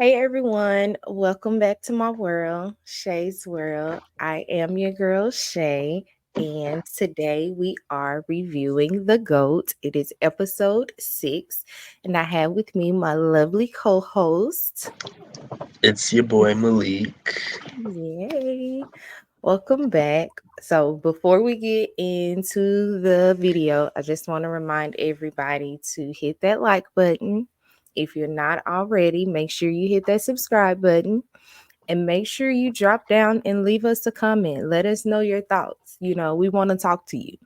Hey everyone, welcome back to my world, Shay's World. I am your girl Shay, and today we are reviewing The GOAT. It is episode 6, and I have with me my lovely co host. It's your boy Malik. Yay! Welcome back. So, before we get into the video, I just want to remind everybody to hit that like button. If you're not already, make sure you hit that subscribe button and make sure you drop down and leave us a comment. Let us know your thoughts. We want to talk to you.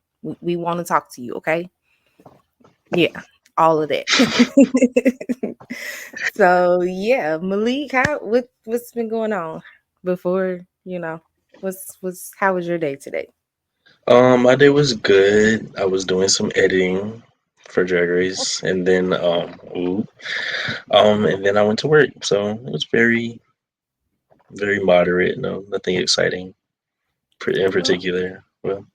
We want to talk to you, okay? Yeah, all of that. So, yeah, Malik, what's been going on before, what's how was your day today? My day was good. I was doing some editing for Drag Race, and then and then I went to work. So it was very moderate. No, nothing exciting in Oh, particular. Well,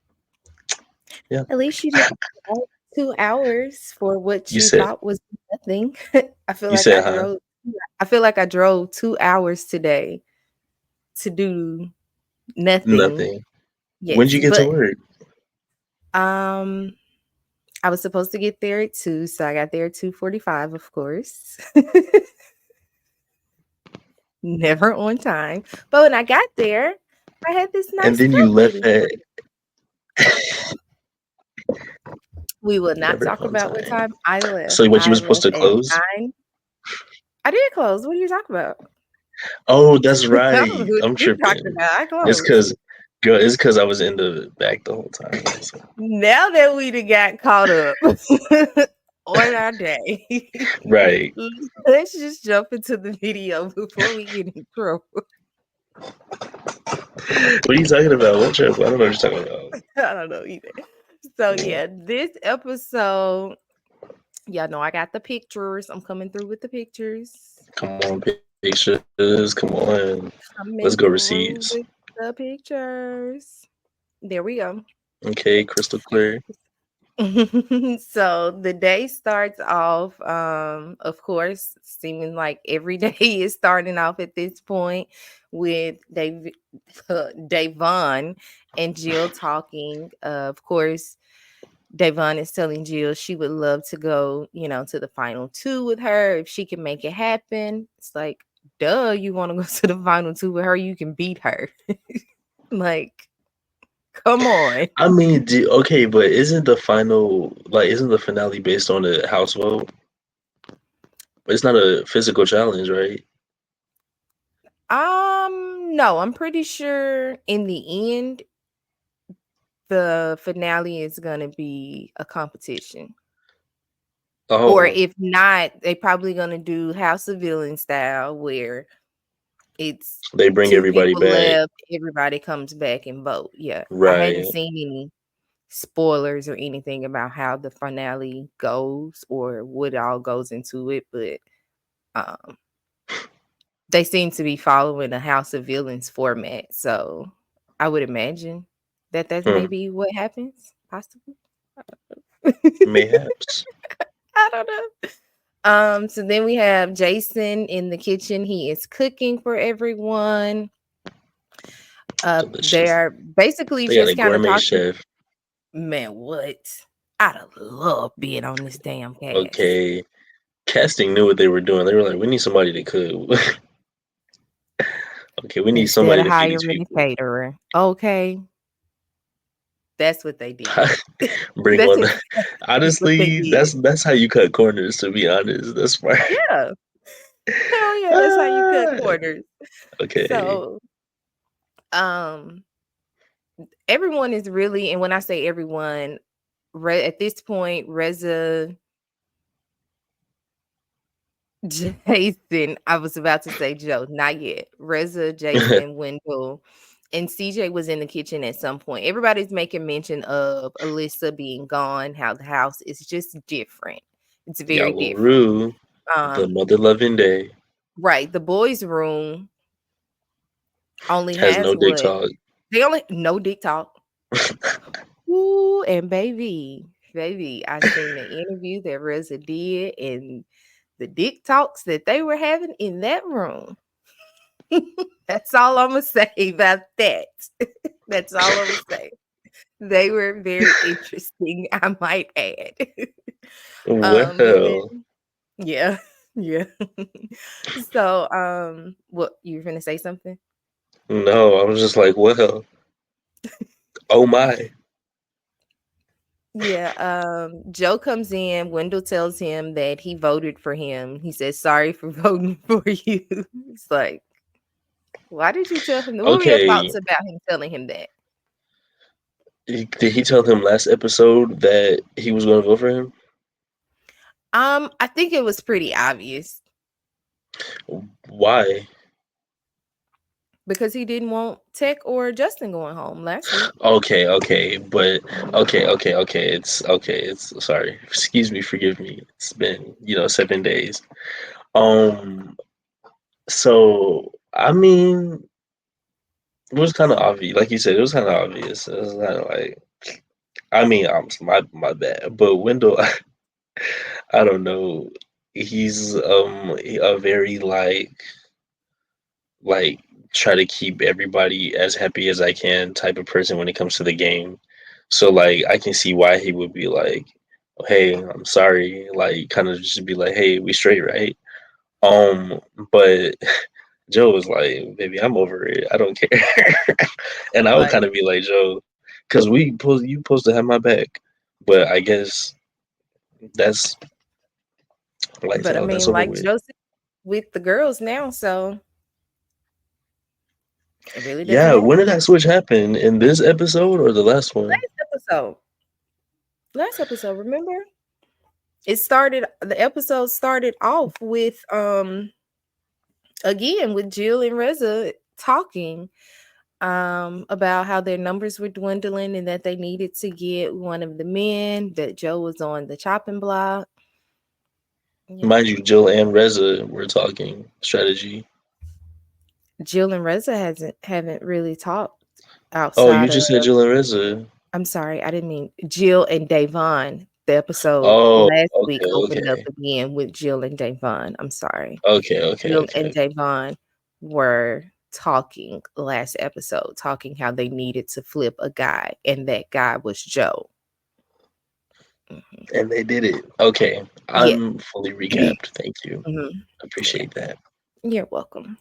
yeah. at least you didn't drive 2 hours for what You you said thought was nothing. I feel you like I said huh? drove. I feel like I drove 2 hours today to do nothing. Nothing. When'd Yes, you get to but work? um, I was supposed to get there at 2, so I got there at 2:45, of course. Never on time. But when I got there, I had this And nice then you cup left waiting for at me. We will not never talk on about what time. time I left. So what you I was supposed left to at close? 9. I did close. What are you talking about? Oh, that's I don't know right. what I'm you're talking tripping. about. I It's closed. cause girl, it's cause I was in the back the whole time. So. Now that we done got caught up on our day, Right. let's just jump into the video before we get in trouble. What are you talking about? What trip? I don't know what you're talking about. I don't know either. So yeah, this episode, y'all know I got the pictures. I'm coming through with the pictures. Come on, pictures. Come on. Let's go Coming receipts. through with the pictures. There we go. Okay, crystal clear. So the day starts off, of course, seeming like every day is starting off at this point with Davon and Jill talking. Of course, Davon is telling Jill she would love to go, to the final two with her if she can make it happen. It's like, duh, you want to go to the final two with her? You can beat her. Like, come on. I mean, okay, but isn't the finale based on a house vote? It's not a physical challenge, right? No, I'm pretty sure in the end, the finale is gonna be a competition. Or Oh, if not, they probably gonna do House of Villain style where it's they bring 2 everybody people back. left, everybody comes back and vote. Yeah. I hadn't Right. seen any spoilers or anything about how the finale goes or what all goes into it, but um they seem to be following a House of Villains format, so I would imagine that that's Hmm. maybe what happens, possibly. Mayhaps. I don't know. So then we have Jason in the kitchen. He is cooking for everyone. Delicious. They're basically They got a just kind of gourmet talking. chef. Man, what? I'd have loved being on this damn cast. Okay. Casting knew what they were doing. They were like, we need somebody to cook. Okay, we need Instead somebody of to feed these hiring a people. caterer. Okay. That's what they did. Bring That's on. exactly what they Honestly, did. that's how you cut corners. To be honest, that's smart. Yeah. Hell yeah, that's how you cut Ah, corners. okay. So, um, everyone is really, and when I say everyone, at this point, Reza, Jason, I was about to say Joe, not yet. Reza, Jason, Wendell, and CJ was in the kitchen at some point. Everybody's making mention of Alyssa being gone, how the house is just different. It's very different. Yawaru, the Um, mother loving day, right. The boys' room only has has no dick what? talk. They only no dick talk. Ooh, and baby, I seen the interview that Reza did, and the dick talks that they were having in that room. That's all I'm gonna say about that. That's all I'm gonna say. They were very interesting, I might add. But Well, then yeah, yeah. So, what you were gonna say something? no, I was just like, well, oh my. Yeah, Joe comes in, Wendell tells him that he voted for him. He says, sorry for voting for you. It's like, why did you tell him that? What were your Okay, thoughts about him telling him that? did he tell him last episode that he was going to vote for him? I think it was pretty obvious Why? because he didn't want Tech or Justin going home last week. Okay, okay, but okay. It's okay. It's sorry. Excuse me. Forgive me. It's been 7 days. Um. So I mean, it was kind of obvious. Like you said, it was kind of obvious. It was kind of like. I mean, my bad. But Wendell, I don't know. He's a very like try to keep everybody as happy as I can type of person when it comes to the game. So like I can see why he would be like, "Hey, I'm sorry." Like kind of just be like, "Hey, we straight, right?" Um, but Joe was like, "Baby, I'm over it. I don't care." And I would Like, kind of be like, "Joe, because you supposed to have my back." But I guess that's lights but I out. That's mean, over like with. Joseph with the girls now, so it really doesn't Yeah, matter. when did that switch happen? In this episode or the last one? Last episode, last episode, remember? The episode started off with again with Jill and Reza talking about how their numbers were dwindling and that they needed to get one of the men, that Joe was on the chopping block. Yeah. Mind you, Jill and Reza were talking strategy. Jill and Reza hasn't haven't really talked Oh, you outside of, just said Jill and Reza. I'm sorry, I didn't mean Jill and Davon. The episode Oh, last week okay, opened up okay. again with Jill and Davon. I'm sorry. Okay, okay, Jill and okay. Davon were talking last episode, talking how they needed to flip a guy, and that guy was Joe. Mhm. And they did it. Okay, Yeah. I'm fully recapped. Thank you. Mhm. Yeah. Appreciate that. You're welcome.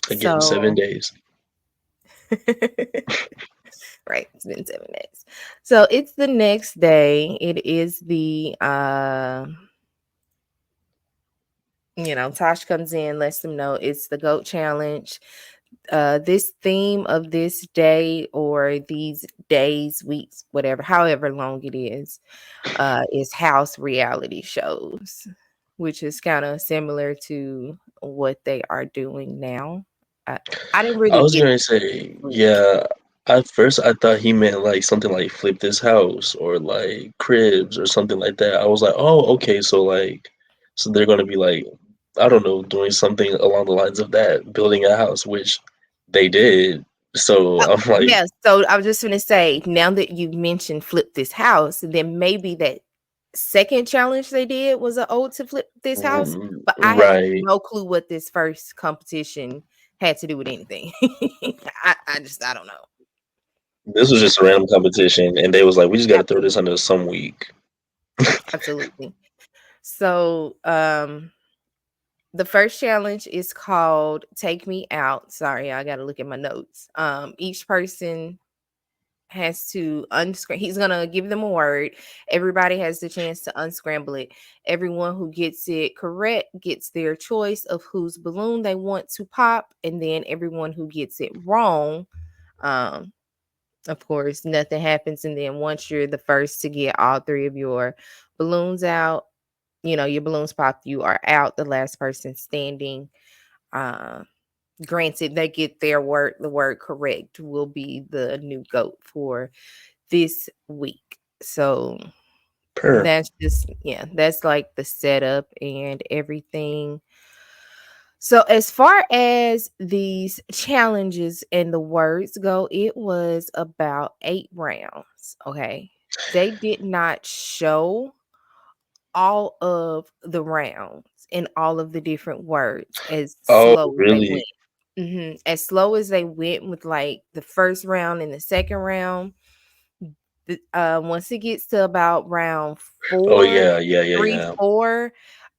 Again, 7 So, days. right, it's been 7 days. So it's the next day. It is the Tosh comes in, lets them know it's the GOAT challenge. This theme of this day or these days, weeks, whatever, however long it is house reality shows, which is kind of similar to what they are doing now. I, I didn't I really was get gonna the say, switch. yeah. At first, I thought he meant like something like flip this house or like cribs or something like that. I was like, oh, okay, so like, so they're gonna be like, I don't know, doing something along the lines of that, building a house, which they did. So I'm like, Yeah, so I was just gonna say, now that you mentioned flip this house, then maybe that second challenge they did was an ode to flip this house. But I have right. no clue what this first competition had to do with anything. I don't know. This was just a random competition, and they was like, we just got to throw this Absolutely, under some week. absolutely. So the first challenge is called Take Me Out. Sorry, I gotta look at my notes. Each person has to unscramble. He's gonna give them a word. Everybody has the chance to unscramble it. Everyone who gets it correct gets their choice of whose balloon they want to pop, and then everyone who gets it wrong, um, of course, nothing happens. And then once you're the first to get all three of your balloons out, your balloons popped, you are out. The last person standing. Uh, Granted, they get the word correct will be the new goat for this week. So Per. that's like the setup and everything. So as far as these challenges and the words go, it was about 8 rounds. Okay. They did not show all of the rounds and all of the different words as Oh, slow as they really? went. As slow as they went with like the first round and the second round. Once it gets to about round Oh, four, yeah, yeah, yeah, three, yeah. 4,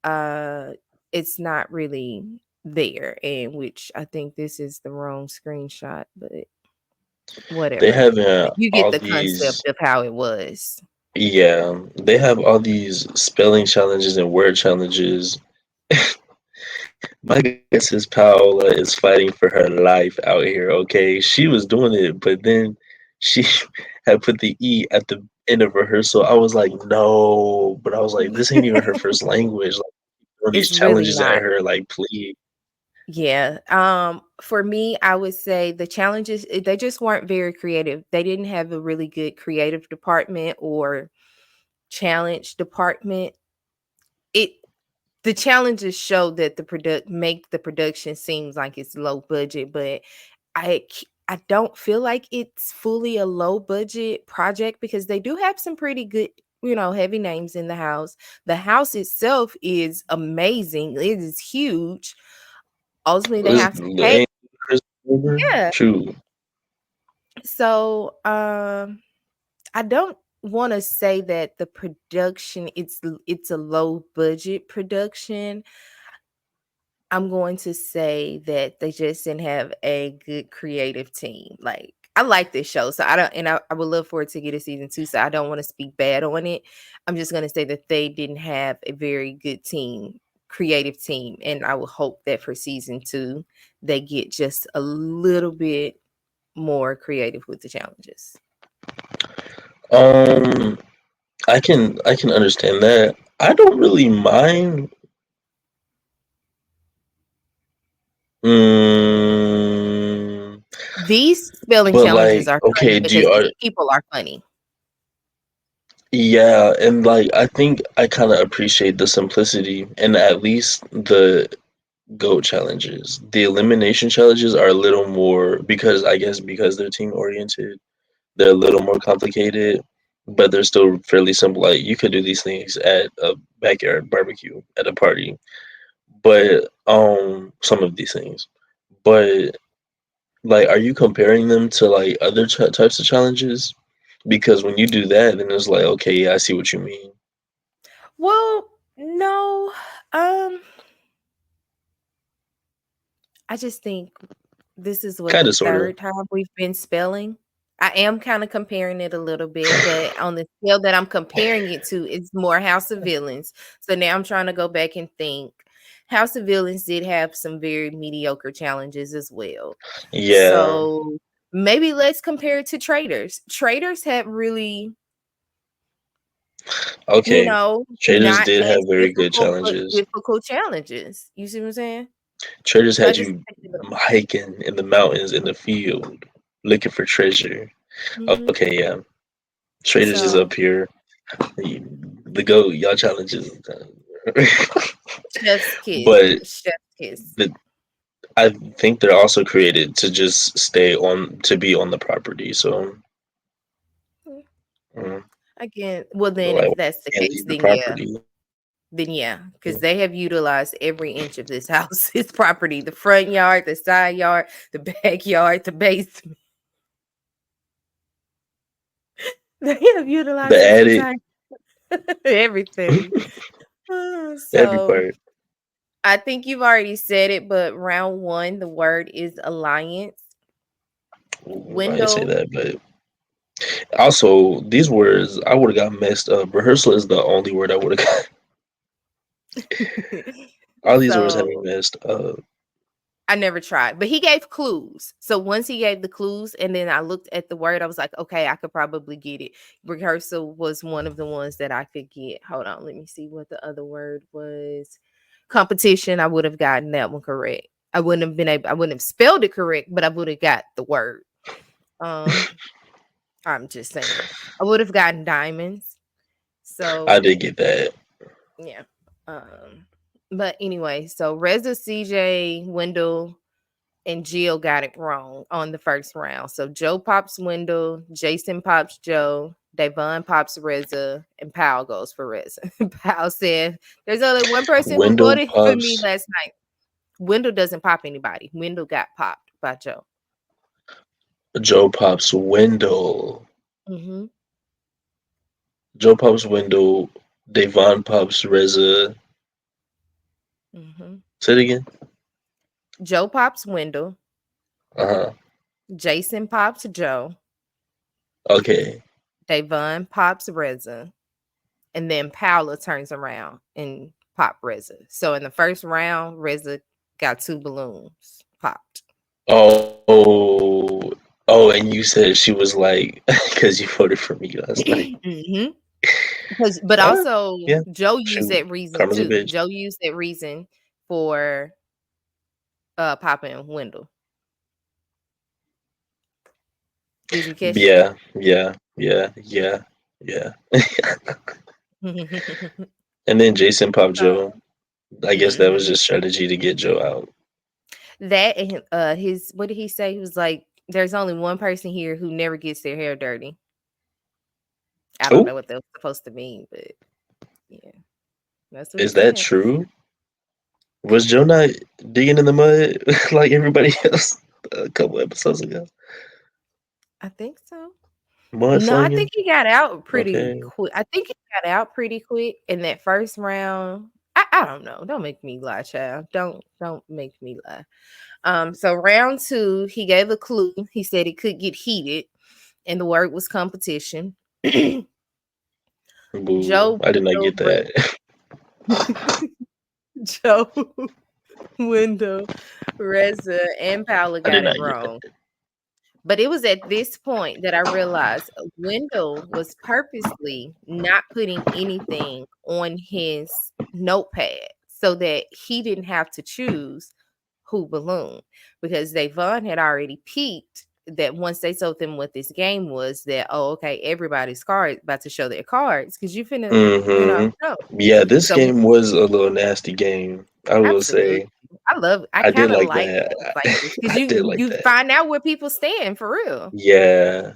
uh, it's not really there. And which I think this is the wrong screenshot, but They whatever. have You get all the concept these, of how it was. yeah, they have all these spelling challenges and word challenges. My guess is Paola is fighting for her life out here, okay? She was doing it, but then she had put the E at the end of rehearsal. I was like, no, but I was like, this ain't even her first language. Like, throwing these It's really challenges at not. her, like, please. Yeah. For me, I would say the challenges they just weren't very creative. They didn't have a really good creative department or challenge department. It the challenges show that the product make the production seems like it's low budget, but I don't feel like it's fully a low budget project because they do have some pretty good, heavy names in the house. The house itself is amazing. It is huge. Ultimately, they This have to pay. ain't Chris Webber? Yeah. True. So, I don't want to say that the production it's a low budget production. I'm going to say that they just didn't have a good creative team. Like I like this show, so I don't, and I would love for it to get a season 2. So I don't want to speak bad on it. I'm just going to say that they didn't have a very good team, creative team, and I will hope that for season 2 they get just a little bit more creative with the challenges. Um, I can understand that. I don't really mind. Mm, These spelling but challenges like, are funny okay, do because you are these people are funny. yeah, and like I think I kind of appreciate the simplicity and at least the GOAT challenges. The elimination challenges are a little more because I guess because they're team oriented, they're a little more complicated, but they're still fairly simple. Like you could do these things at a backyard barbecue at a party, but some of these things. But like, are you comparing them to like other types of challenges? Because when you do that, then it's like, okay, yeah, I see what you mean. Well, no. Um, I just think this is what Kind the of, sort of. third time we've been spelling. I am kind of comparing it a little bit, but on the scale that I'm comparing it to, it's more House of Villains. So now I'm trying to go back and think. House of Villains did have some very mediocre challenges as well. Yeah. So maybe let's compare it to Traders. Traders had really, Okay. Traders not did have as very good difficult, but challenges. difficult challenges. You see what I'm saying? Traders So I had just you think a little. hiking in the mountains in the field, looking for treasure. Mhm. Okay, yeah. Traders is up So here. The go y'all challenges. chef's kiss, But chef's kiss. the, I think they're also created to just stay on to be on the property. So, Mm, mm, Again, well then like if that's the can't case, leave the property. then yeah, because Yeah. they have utilized every inch of this house, its property, the front yard, the side yard, the backyard, the basement. They have The utilized this attic, entire everything. every So part. I think you've already said it, but round one, the word is alliance. I didn't say Wendell. that, but also these words I would have got messed up. Rehearsal is the only word I would have got. All these words have me So messed up. I never tried, but he gave clues. So once he gave the clues, and then I looked at the word, I was like, okay, I could probably get it. Rehearsal was one of the ones that I could get. Hold on, let me see what the other word was. Competition, I would have gotten that one correct. I wouldn't have spelled it correct, but I would have got the word. Um, I'm just saying. I would have gotten diamonds. I So did get that. yeah. Um, but anyway, so Reza, CJ, Wendell, and Jill got it wrong on the first round. So Joe pops Wendell, Jason pops Joe. Davon pops Reza, and Powell goes for Reza. Powell said, "There's only one person who Wendell voted for me pops. last night." Wendell doesn't pop anybody. Wendell got popped by Joe. Joe pops Wendell. Hmm. Joe pops Wendell. Davon pops Reza. Hmm. Say it again. Joe pops Wendell. Uh huh. Jason pops Joe. Okay. Davon pops Reza. And then Paula turns around and pop Reza. So in the first round, Reza got 2 balloons popped. Oh. Oh, and you said she was like, because you voted for me last night. Hmm. But Ah, also yeah. Joe used Shoot. that reason Karma's a too. bitch. Joe used that reason for popping Wendell. Did you catch that? Yeah. Yeah. Yeah. Yeah. Yeah. And then Jason popped Joe. I guess that was Hmm. just strategy to get Joe out. That and his, what did he say? He was like, "There's only one person here who never gets their hair dirty." I don't Oh, know what that was supposed to mean, but yeah, that's what he is that said. true? Was Joe not digging in the mud like everybody else a couple episodes ago? I think so. No, I think Mudslinging? he got out pretty Okay. quick. I think he got out pretty quick in that first round. I don't know. Don't make me lie, child. Don't make me lie. So round two, he gave a clue. He said it could get heated, and the word was competition. Boo. Joe, I did not Wendell, get that. Joe, Wendell, Reza, and Paula I did got it not get that. wrong. But it was at this point that I realized Wendell was purposely not putting anything on his notepad so that he didn't have to choose who ballooned, because Davon had already peeped that once they told them what this game was, that, oh, okay, everybody's card about to show their cards because you finna, Mm-hmm. know. Yeah, this So game was a little nasty game. I will absolutely. say. I I did kind of like like that. games like this because I did like you that. find out where people stand for real. Yeah.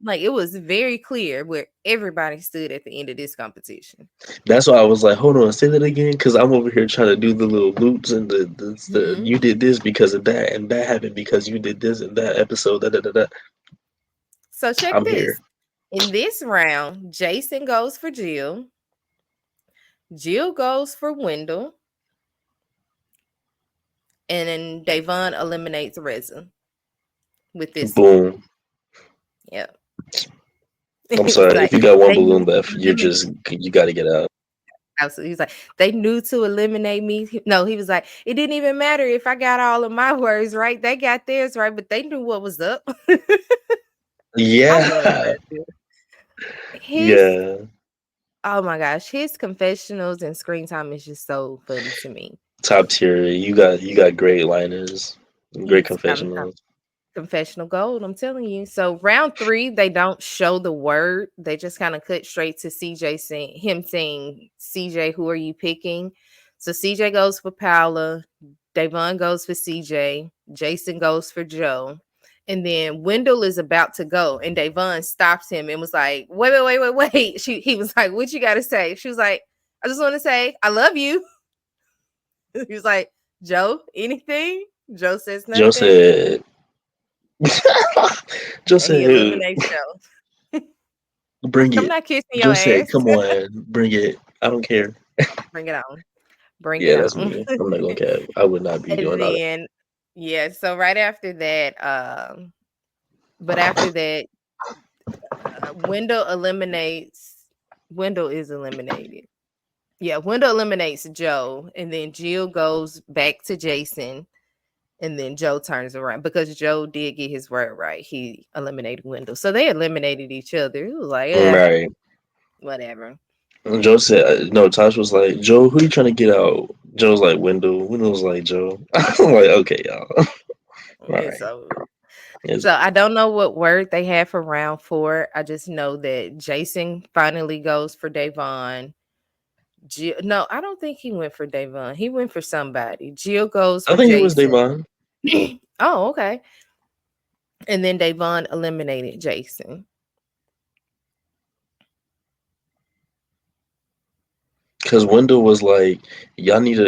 Like, it was very clear where everybody stood at the end of this competition. That's why I was like, hold on, say that again, because I'm over here trying to do the little loops and the Mhm. you did this because of that, and that happened because you did this in that episode. Da, da, da, da. So check I'm here. this. In this round, Jason goes for Jill. Jill goes for Wendell. And then Davon eliminates Reza with this one. Boom. Yeah. I'm He was sorry. like, If you got one they knew balloon to left, eliminate. you got to get out. Absolutely. He's like, they knew to eliminate me. No, he was like, it didn't even matter if I got all of my words right. They got theirs right, but they knew what was up. I love Yeah. Reza. His, Yeah. oh my gosh, his confessionals and screen time is just so funny to me. Top tier. You got great liners, great He's I'm confessionals. confessional gold, I'm telling you. So round three, they don't show the word. They just kind of cut straight to CJ saying, him saying, CJ, who are you picking? So CJ goes for Paula, Davon goes for CJ, Jason goes for Joe. And then Wendell is about to go, and Davon stops him and was like, wait. He was like, what you got to say? She was like, I just want to say, I love you. He was like, Joe, anything? Joe says Joe nothing. said. Joe And he said, eliminates Joe. "Bring I'm it." not kissing your Joe said, ass. "Come on, bring it. I don't care." Bring it on. Bring it Yeah, that's on. me. I'm not gonna cap. I would not be And doing all that. then, yeah, so right after that, but after that, Wendell eliminates, Wendell is eliminated. Yeah, Wendell eliminates Joe, and then Jill goes back to Jason, and then Joe turns around because Joe did get his word right. He eliminated Wendell. So they eliminated each other. It was like, Right. whatever. And Joe said, no, Tosh was like, Joe, who you trying to get out? Joe's like, Wendell. Wendell was like, Joe. I'm like, okay, y'all. All It's right. over. It's, So I don't know what word they had for round four. I just know that Jason finally goes for Davon. No, I don't think he went for Davon. He went for somebody. Jill goes I for think it was Jason. Davon. Oh, okay. And then Davon eliminated Jason. Cause Wendell was like, y'all need to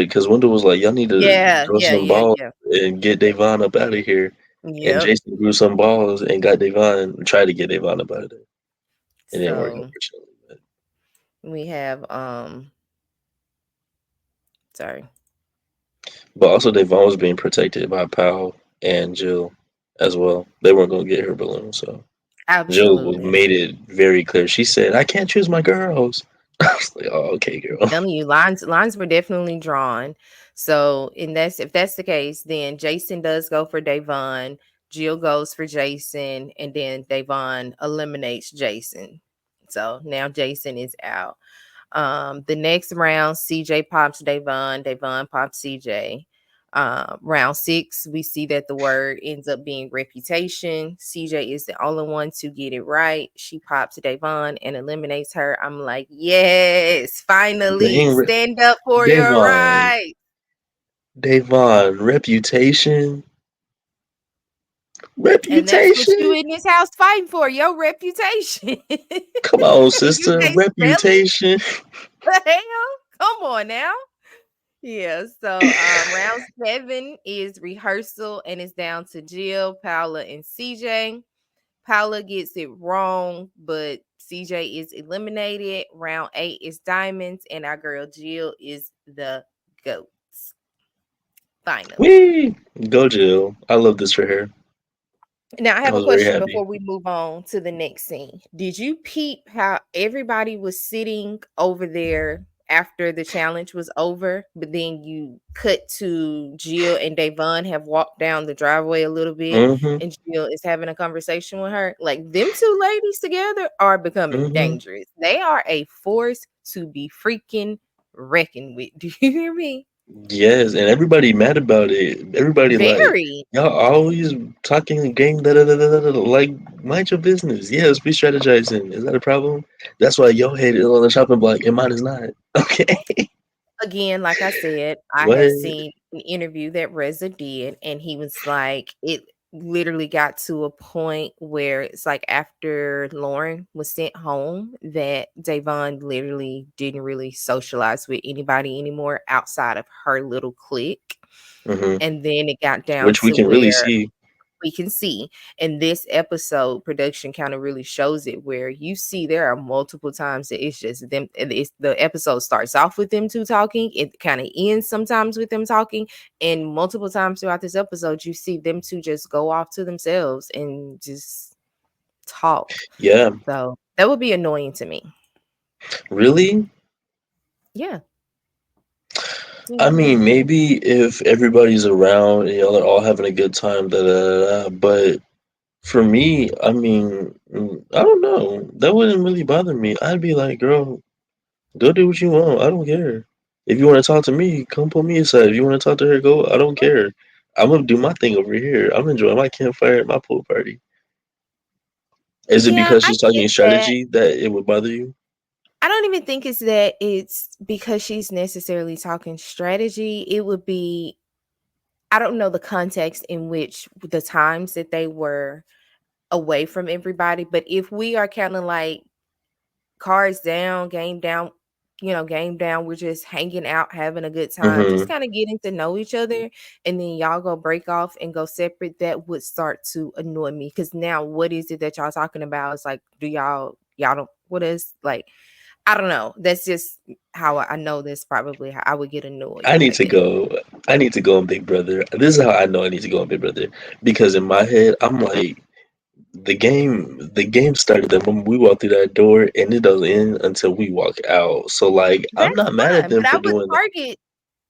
Yeah, grow yeah, some yeah, balls yeah. and get Davon up out of here. And Yep. Jason grew some balls and got Davon, tried to get Davon up out of there. It didn't work, So unfortunately. we have sorry. But also, Davon was being protected by Powell and Jill as well. They weren't gonna get her balloon, so Absolutely. made it very clear. She said, "I can't choose my girls." I was like, "Oh, okay, girl." Telling you, lines were definitely drawn. So, and that's if that's the case, then Jason does go for Davon, Jill goes for Jason, and then Davon eliminates Jason. So now Jason is out. The next round, CJ pops Davon, Davon pops CJ. Round six, we see that the word ends up being reputation. CJ is the only one to get it right. She pops Davon and eliminates her. I'm like, yes, finally, Dang, stand up for your Davon, right. Davon, reputation, And that's what you reputation. in this house fighting for, your reputation. Come on, You sister, can't spell it? reputation. The hell? Come on now. Yeah, so round seven is rehearsal and it's down to Jill, Paula, and CJ. Paula gets it wrong, but CJ is eliminated. Round eight is diamonds, and our girl Jill is the goats. Finally. Wee, go Jill. I love this for her. Now, I I have a was very question happy. before we move on to the next scene. Did you peep how everybody was sitting over there after the challenge was over, but then you cut to Jill and Davon have walked down the driveway a little bit, Mm-hmm. and Jill is having a conversation with her? Like, them two ladies together are becoming Mm-hmm. dangerous. They are a force to be freaking reckoned with. Do you hear me? Yes, and everybody mad about it. Everybody like, Very. y'all always talking game, like, mind your business. Yes, we strategizing. Is that a problem? That's why your head is on the chopping block and mine is not. Okay. Again, like I said, I have What? seen an interview that Reza did, and he was like, it literally got to a point where it's like after Lauren was sent home that Davon literally didn't really socialize with anybody anymore outside of her little clique. Hmm. And then it got down Which we to can really where see. we can see in this episode production kind of really shows it where you see there are multiple times that it's just them and it's the episode starts off with them two talking, it kind of ends sometimes with them talking, and multiple times throughout this episode you see them two just go off to themselves and just talk. Yeah, So that would be annoying to me. really. Yeah. I Yeah. mean, maybe if everybody's around and y'all are all having a good time, but for me, I mean, I don't know. That wouldn't really bother me. I'd be like, girl, go do what you want. I don't care. If you want to talk to me, come pull me aside. If you want to talk to her, go. I don't care. I'm gonna do my thing over here. I'm enjoying my campfire at my pool party. Is it Yeah, because I she's get talking that. strategy that it would bother you? I don't even think it's that it's because she's necessarily talking strategy. It would be, I don't know the context in which the times that they were away from everybody, but if we are kind of like cards down, game down, game down, we're just hanging out, having a good time, just Mm-hmm. kind of getting to know each other, and then y'all go break off and go separate, that would start to annoy me. Because now, what is it that y'all talking about? It's like, do y'all don't, what is like, I don't know. That's just how I know that's probably how I would get annoyed, I need I to guess. go. I need to go on Big Brother. This is how I know I need to go on Big Brother because in my head, I'm like, the game started the moment we walk through that door and it doesn't end until we walk out. So like I'm That's not mad at fine, them but I for would doing that. target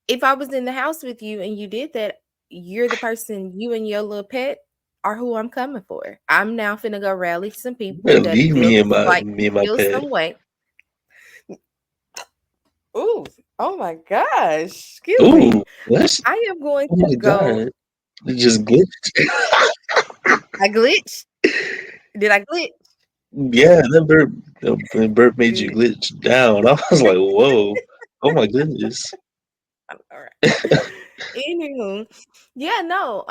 if I was in the house with you and you did that, you're the person, you and your little pet are who I'm coming for. I'm now finna go rally some You people better that leave feel me and this my like me and my feel pet. some way. Ooh, oh my gosh. Excuse Ooh, me. let's I am going oh to my go. god. It just glitched. I glitched. Did I glitch? Yeah, that burp made you Good. glitch down. I was like, whoa. Oh my goodness. All right. Anywho, yeah, no.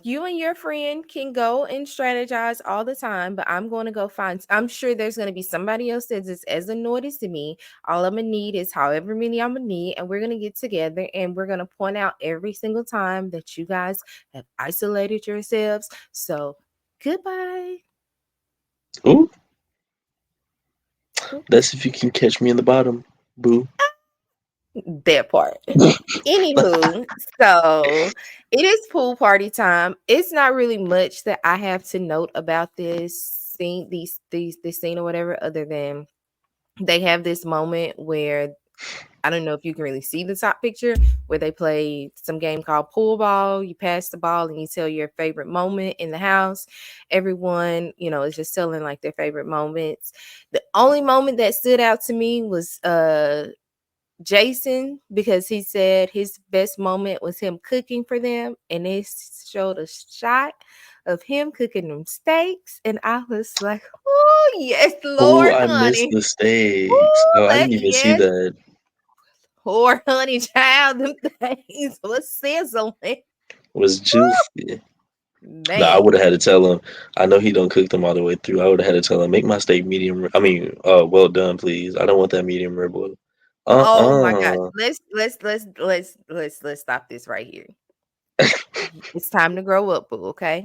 You and your friend can go and strategize all the time, but I'm going to go find. I'm sure there's going to be somebody else that's just as annoyed as me. All I'm gonna need is however many I'm gonna need, and we're gonna get together and we're gonna point out every single time that you guys have isolated yourselves. So goodbye. Ooh, Oop, that's if you can catch me in the bottom, boo. that part. Anywho, so it is pool party time. It's not really much that I have to note about this scene or whatever, other than they have this moment where I don't know if you can really see the top picture where they play some game called pool ball. You pass the ball and you tell your favorite moment in the house. Everyone, is just telling like their favorite moments. The only moment that stood out to me was Jason, because he said his best moment was him cooking for them, and they showed a shot of him cooking them steaks, and I was like, "Oh yes, Oh, Lord, I missed honey, the steaks. oh Oh, I didn't even see yes, that. poor honey child, them things was sizzling, Was juicy. No, I man." would have had to tell him. I know he don't cook them all the way through. I would have had to tell him, make my steak medium. I mean, well done, please. I don't want that medium rare boil. Oh my gosh, Uh-uh. let's stop this right here. It's time to grow up, boo. Okay.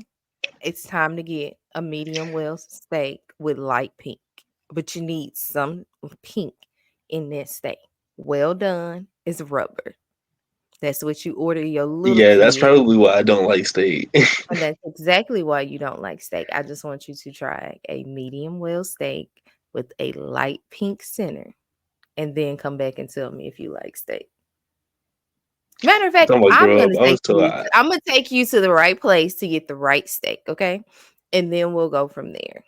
It's time to get a medium well steak with light pink, but you need some pink in that steak. Well done is rubber. That's what you order your little Yeah, that's kid, probably why I don't like steak. and that's exactly why you don't like steak. I just want you to try a medium well steak with a light pink center, and then come back and tell me if you like steak. Matter of fact, Talking about grow up, I was told I'm gonna take you to the right place to get the right steak, okay? And then we'll go from there.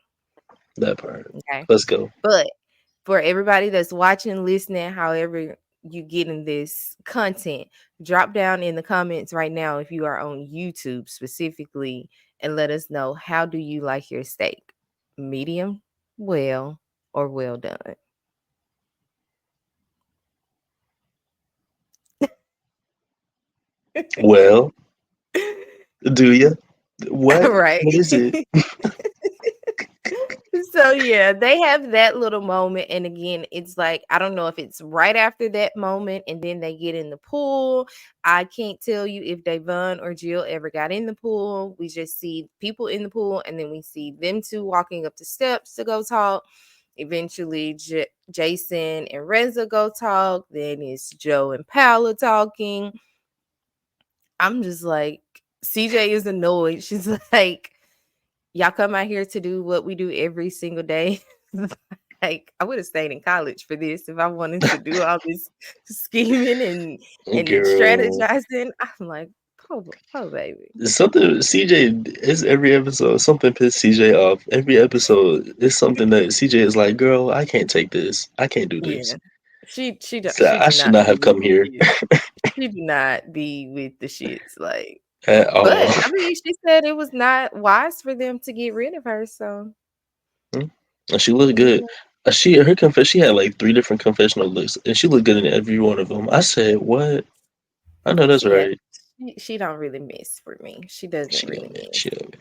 that part. Okay. Let's go. But for everybody that's watching, listening, however you getting this content, drop down in the comments right now if you are on YouTube specifically, and let us know, how do you like your steak? Medium, well, or well done? Well, do you? What? Right. What is it? So yeah, they have that little moment, and again, it's like I don't know if it's right after that moment and then they get in the pool. I can't tell you if Davon or Jill ever got in the pool. We just see people in the pool, and then we see them two walking up the steps to go talk. Eventually, Jason and Reza go talk. Then it's Joe and Paula talking. I'm just like, CJ is annoyed. She's like, y'all come out here to do what we do every single day. Like, I would have stayed in college for this if I wanted to do all this scheming and Girl. strategizing. I'm like, oh baby. Something CJ is every episode. Something pissed CJ off. Every episode is something that CJ is like, "Girl, I can't take this. I can't do this. Yeah. So She I do should not not be have with come the here shit. She do not be with the shits. Like, at but all." I mean, she said it was not wise for them to get rid of her. So Hmm? And she looked you good. know, She had like three different confessional looks, and she looked good in every one of them. I said, "What? I know that's yeah, right." she don't really miss for me. She doesn't She really on it. miss. She on it.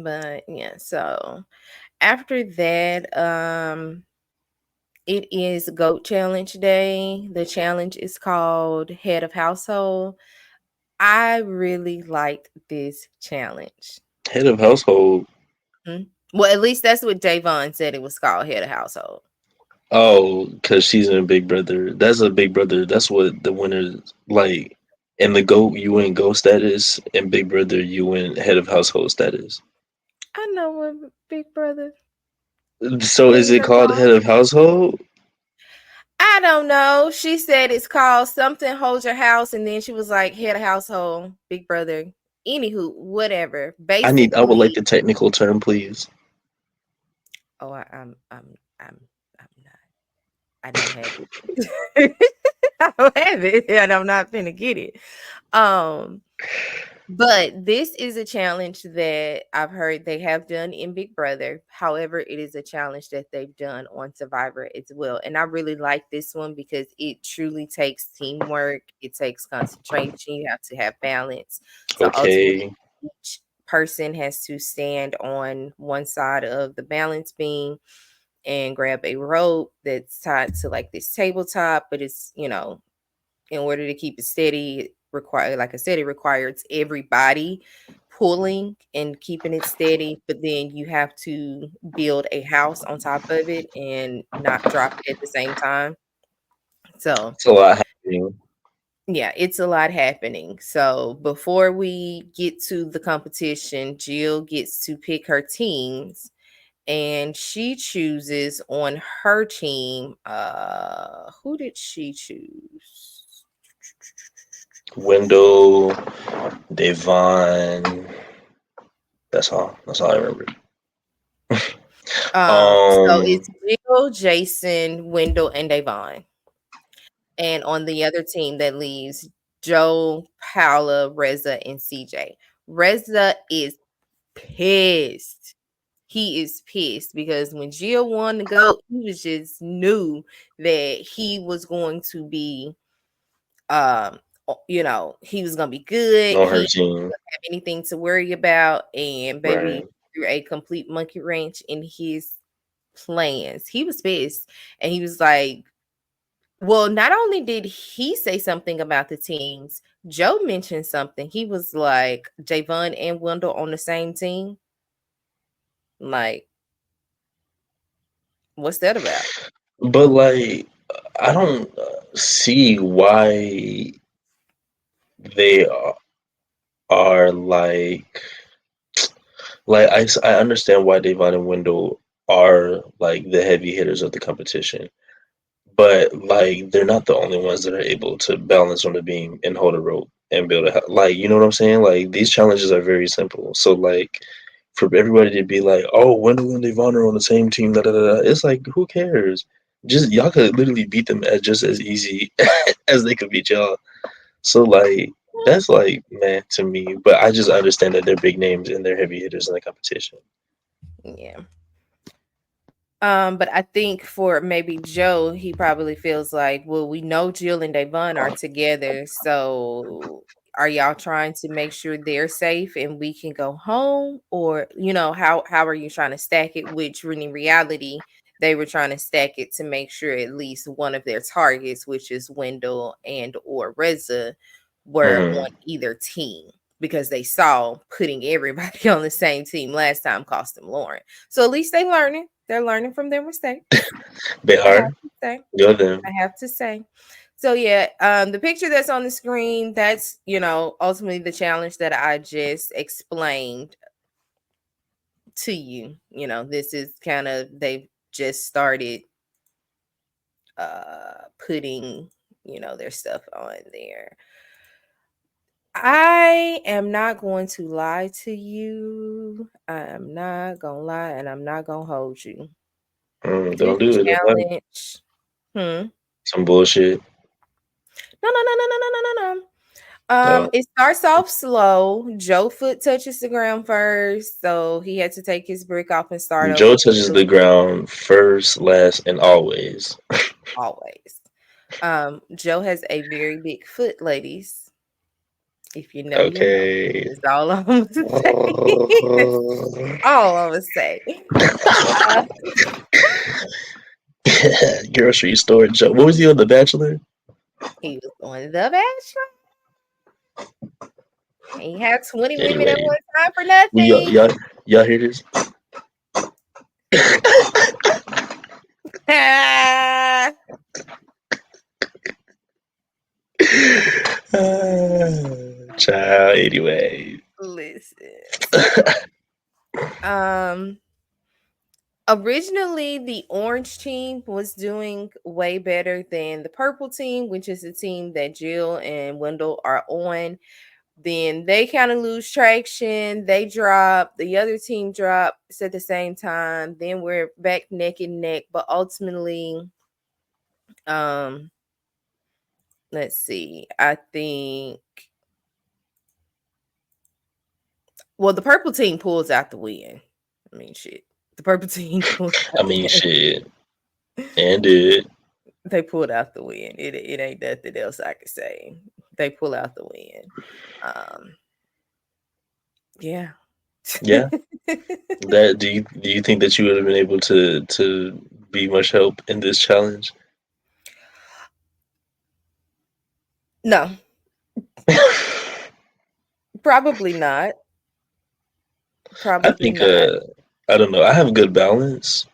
But yeah, so after that, it is goat challenge day. The challenge is called head of household. I really liked this challenge. Head of household. Mhm. Well, at least that's what Davon said it was called, head of household. Oh, because she's in Big Brother. That's a Big Brother. That's what the winners like. In the GOAT, you win GOAT status. In Big Brother, you win head of household status. I know what Big Brother So is things it are called called. head of household? I don't know. She said it's called something hold your house, and then she was like head of household, Big Brother. Anywho, whatever. I would like Basically, the technical term, please. oh, I'm not. I don't have it. I don't have it, and I'm not finna get it. Um, But this is a challenge that I've heard they have done in Big Brother. However, it is a challenge that they've done on Survivor as well. And I really like this one because it truly takes teamwork, it takes concentration, you have to have balance. So ultimately, Okay. each person has to stand on one side of the balance beam and grab a rope that's tied to like this tabletop, but it's in order to keep it steady, like I said, it requires everybody pulling and keeping it steady. But then you have to build a house on top of it and not drop it at the same time. So It's a lot happening. yeah, it's a lot happening. So before we get to the competition, Jill gets to pick her teams and she chooses on her team. Who did she choose? Wendell, Devon. That's all. That's all I remember. So Um, it's Jill, Jason, Wendell, and Davon. And on the other team that leaves Joe, Paula, Reza, and CJ. Reza is pissed. He is pissed because when Jill won the GOAT, he was just knew that he was going to be he was gonna be good. on He her team, didn't have anything to worry about, and baby right? threw a complete monkey wrench in his plans. He was pissed, and he was like, well, not only did he say something about the teams, Joe mentioned something. He was like, Javon and Wendell on the same team. Like, what's that about? But like, I don't see why they are I understand why Devon and Wendell are like the heavy hitters of the competition, but like they're not the only ones that are able to balance on the beam and hold a rope and build a house. Like, you know what I'm saying? Like, these challenges are very simple. So like, for everybody to be like, oh, Wendell and Devon are on the same team, da da da, it's like, who cares? Just y'all could literally beat them as just as easy as they could beat y'all. So like, that's like, man, to me. But I just understand that they're big names and they're heavy hitters in the competition. Yeah. But I think for maybe Joe, he probably feels like, well, we know Jill and Davon are together, so are y'all trying to make sure they're safe and we can go home, or how are you trying to stack it? Which in reality, they were trying to stack it to make sure at least one of their targets, which is Wendell and or Reza, were Hmm. on either team because they saw putting everybody on the same team last time cost them Lauren. So at least they learning. They're learning from their mistakes. They I have are. to say. Go them. I have to say. So yeah, the picture that's on the screen, that's ultimately the challenge that I just explained to you. This is kind of they've just started putting, their stuff on there. I am not going to lie to you. I am not gonna lie and I'm not gonna hold you. This Don't do it. Don't lie. challenge. Hmm. Some bullshit. No, no, no, no, no, no, no, no, no. No. It starts off slow. Joe foot touches the ground first, so he had to take his brick off and start over Joe touches the ground first, last, and always. always. Joe has a very big foot, ladies. If you know, you know. Okay. That's all I'm gonna say. That's all I'm gonna say. Uh, Grocery store Joe. What was he on The Bachelor? he was on the Bachelor. He had 20 women at Anyway, one time for we y'all nothing. y'all, y'all hear this? Child. Anyway. Listen. So, um, originally the orange team was doing way better than the purple team, which is the team that Jill and Wendell are on. Then they kind of lose traction. They drop. The other team drops at the same time. Then we're back neck and neck. But ultimately, um, let's see. I think Well, the purple team pulls out the win. I mean, shit. The purple team pulled I out the mean, game. shit, and it. They pulled out the win. It ain't nothing else I can say. They pull out the win. Um, yeah. Yeah. That do you think that you would have been able to be much help in this challenge? No, probably not. I Probably think not. I don't know. I have good balance.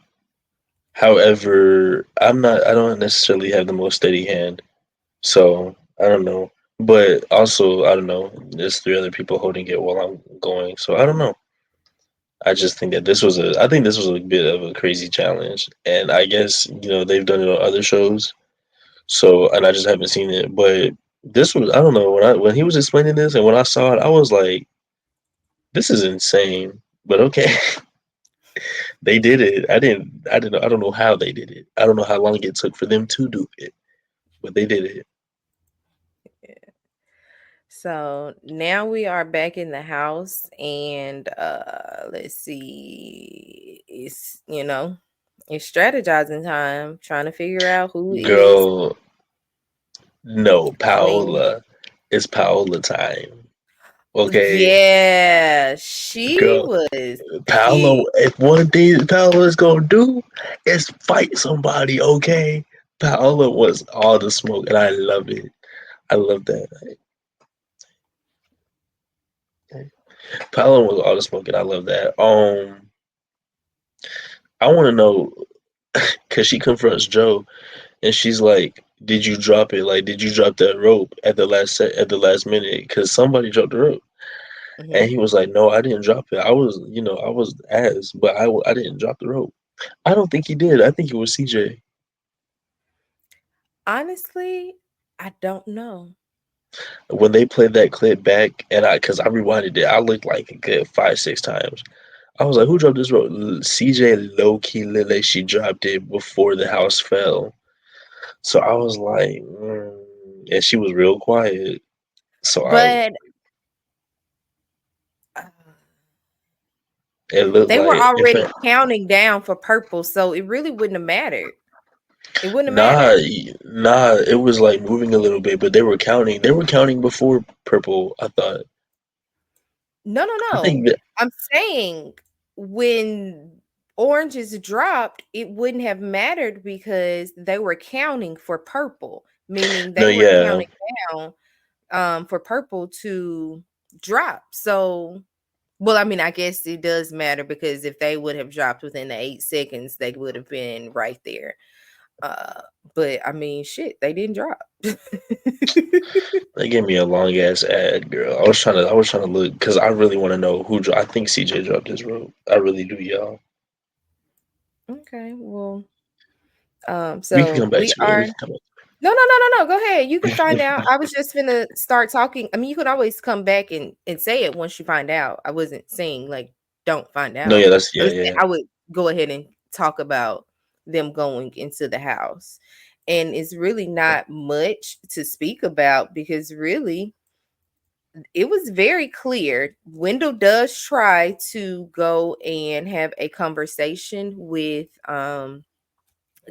However, I don't necessarily have the most steady hand. So I don't know. But also I don't know. There's three other people holding it while I'm going. So I don't know. I just think that I think this was a bit of a crazy challenge. And I guess, they've done it on other shows. So and I just haven't seen it. But this was I don't know, when he was explaining this and when I saw it, I was like, this is insane. But okay. They did it. I don't know how they did it. I don't know how long it took for them to do it. But they did it. So now we are back in the house, and let's see. It's strategizing time, trying to figure out who is Girl, no, I mean, Paola. It's Paola time. Okay, yeah, she girl. was Paolo, thick. if one thing Paolo is gonna do is fight somebody, okay? Paolo was all the smoke, and I love it. I love that. Paolo was all the smoke, and I love that. I want to know because she confronts Joe, and she's like, "Did you drop it? Like, did you drop that rope at the at the last minute? Because somebody dropped the rope." And Hmm. he was like, "No, I didn't drop it. I was asked, but I didn't drop the rope." I don't think he did. I think it was CJ. Honestly, I don't know. When they played that clip back, and because I rewinded it, I looked like a good 5, 6 times. I was like, "Who Hmm. dropped this rope?" CJ low key Lily. She dropped it before the house fell. So I was like, and she was real quiet. So But uh, it looked they were like if already counting down for purple, so it really wouldn't have mattered. It wouldn't have nah, mattered. nah, it was like moving a little bit, but they were counting. They were counting before purple. I thought. No, no, I think no. that I'm saying when orange is dropped, it wouldn't have mattered because they were counting for purple, meaning no, they were yeah. counting down for purple to drop. So, well, I mean, I guess it does matter because if they would have dropped within the 8 seconds, they would have been right there. Uh, but I mean, shit, they didn't drop. They gave me a long ass ad, girl. I was trying to look because I really want to know I think CJ dropped his rope. I really do, y'all. Okay, well, We can so come back we to it. We are. can come No, no, no, no, no. Go ahead. You can find out. back. I was just gonna start talking. I mean, you could always come back and say it once you find out. I wasn't saying like don't find No, out. yeah, that's I yeah, was saying yeah. I would go ahead and talk about them going into the house. And it's really not much to speak about because really it was very clear. Wendell does try to go and have a conversation with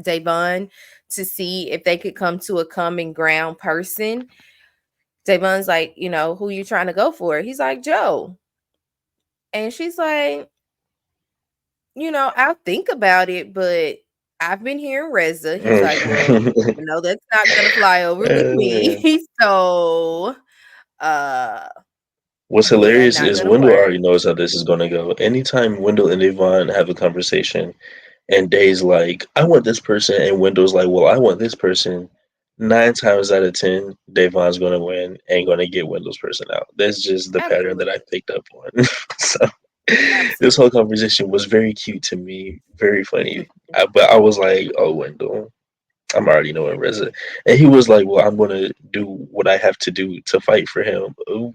Davon to see if they could come to a common ground person. Davon's like, who you trying to go for? He's like, Joe. And she's like, I'll think about it, but I've been hearing Reza. He's like, well, that's not gonna fly over with Uh, me. So uh What's yeah, hilarious not is gonna Wendell work. already knows how this is gonna go. Anytime Wendell and Yvonne have a conversation, and Day's like, "I want this person," and Wendell's like, "Well, I want this person." 9 times out of 10, Davon's gonna win and gonna get Wendell's person out. That's just the pattern that I Absolutely. picked up on. So this whole Absolutely. conversation was very cute to me, very funny. But I was like, "Oh, Wendell, I'm already knowing Reza," and he was like, "Well, I'm gonna do what I have to do to fight for him." Ooh,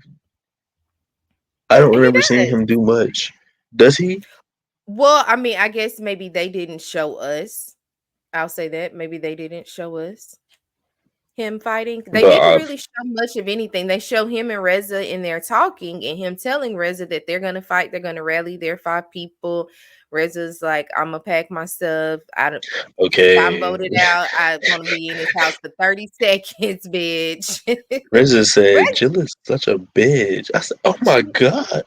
I don't And he remember seeing does. him do much. Does he? Well, I mean, I guess maybe they didn't show us. I'll say that. Maybe they didn't show us. him fighting. They But didn't I've really show much of anything. They show him and Reza in there talking and him telling Reza that they're gonna fight, they're gonna rally their 5 people. Reza's like, I'm gonna pack my stuff. If I'm okay. voted out, I want to be in this house for 30 seconds, bitch. Reza said Reza, Jill is such a bitch. I said, oh my god,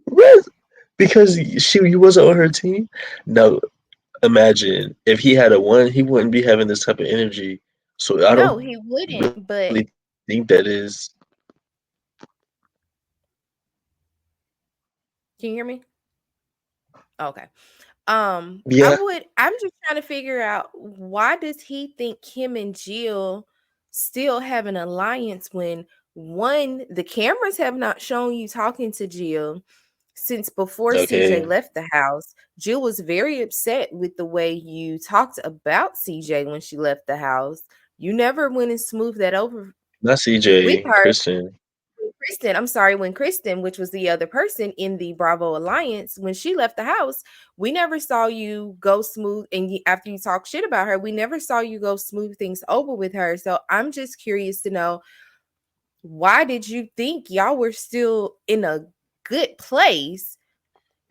Reza, because you wasn't on her team. No, imagine if he had a one, he wouldn't be having this type of energy. So I no, don't he really wouldn't, think that but is. can you hear me? Okay. Yeah. I'm just trying to figure out why does he think him and Jill still have an alliance when one, the cameras have not shown you talking to Jill since before CJ Okay. left the house. Jill was very upset with the way you talked about CJ when she left the house. You never went and smoothed that over Not with CJ, her. Kristen. Kristen, I'm sorry, when Kristen, which was the other person in the Bravo Alliance, when she left the house, we never saw you go smooth. And after you talk shit about her, we never saw you go smooth things over with her. So I'm just curious to know, why did you think y'all were still in a good place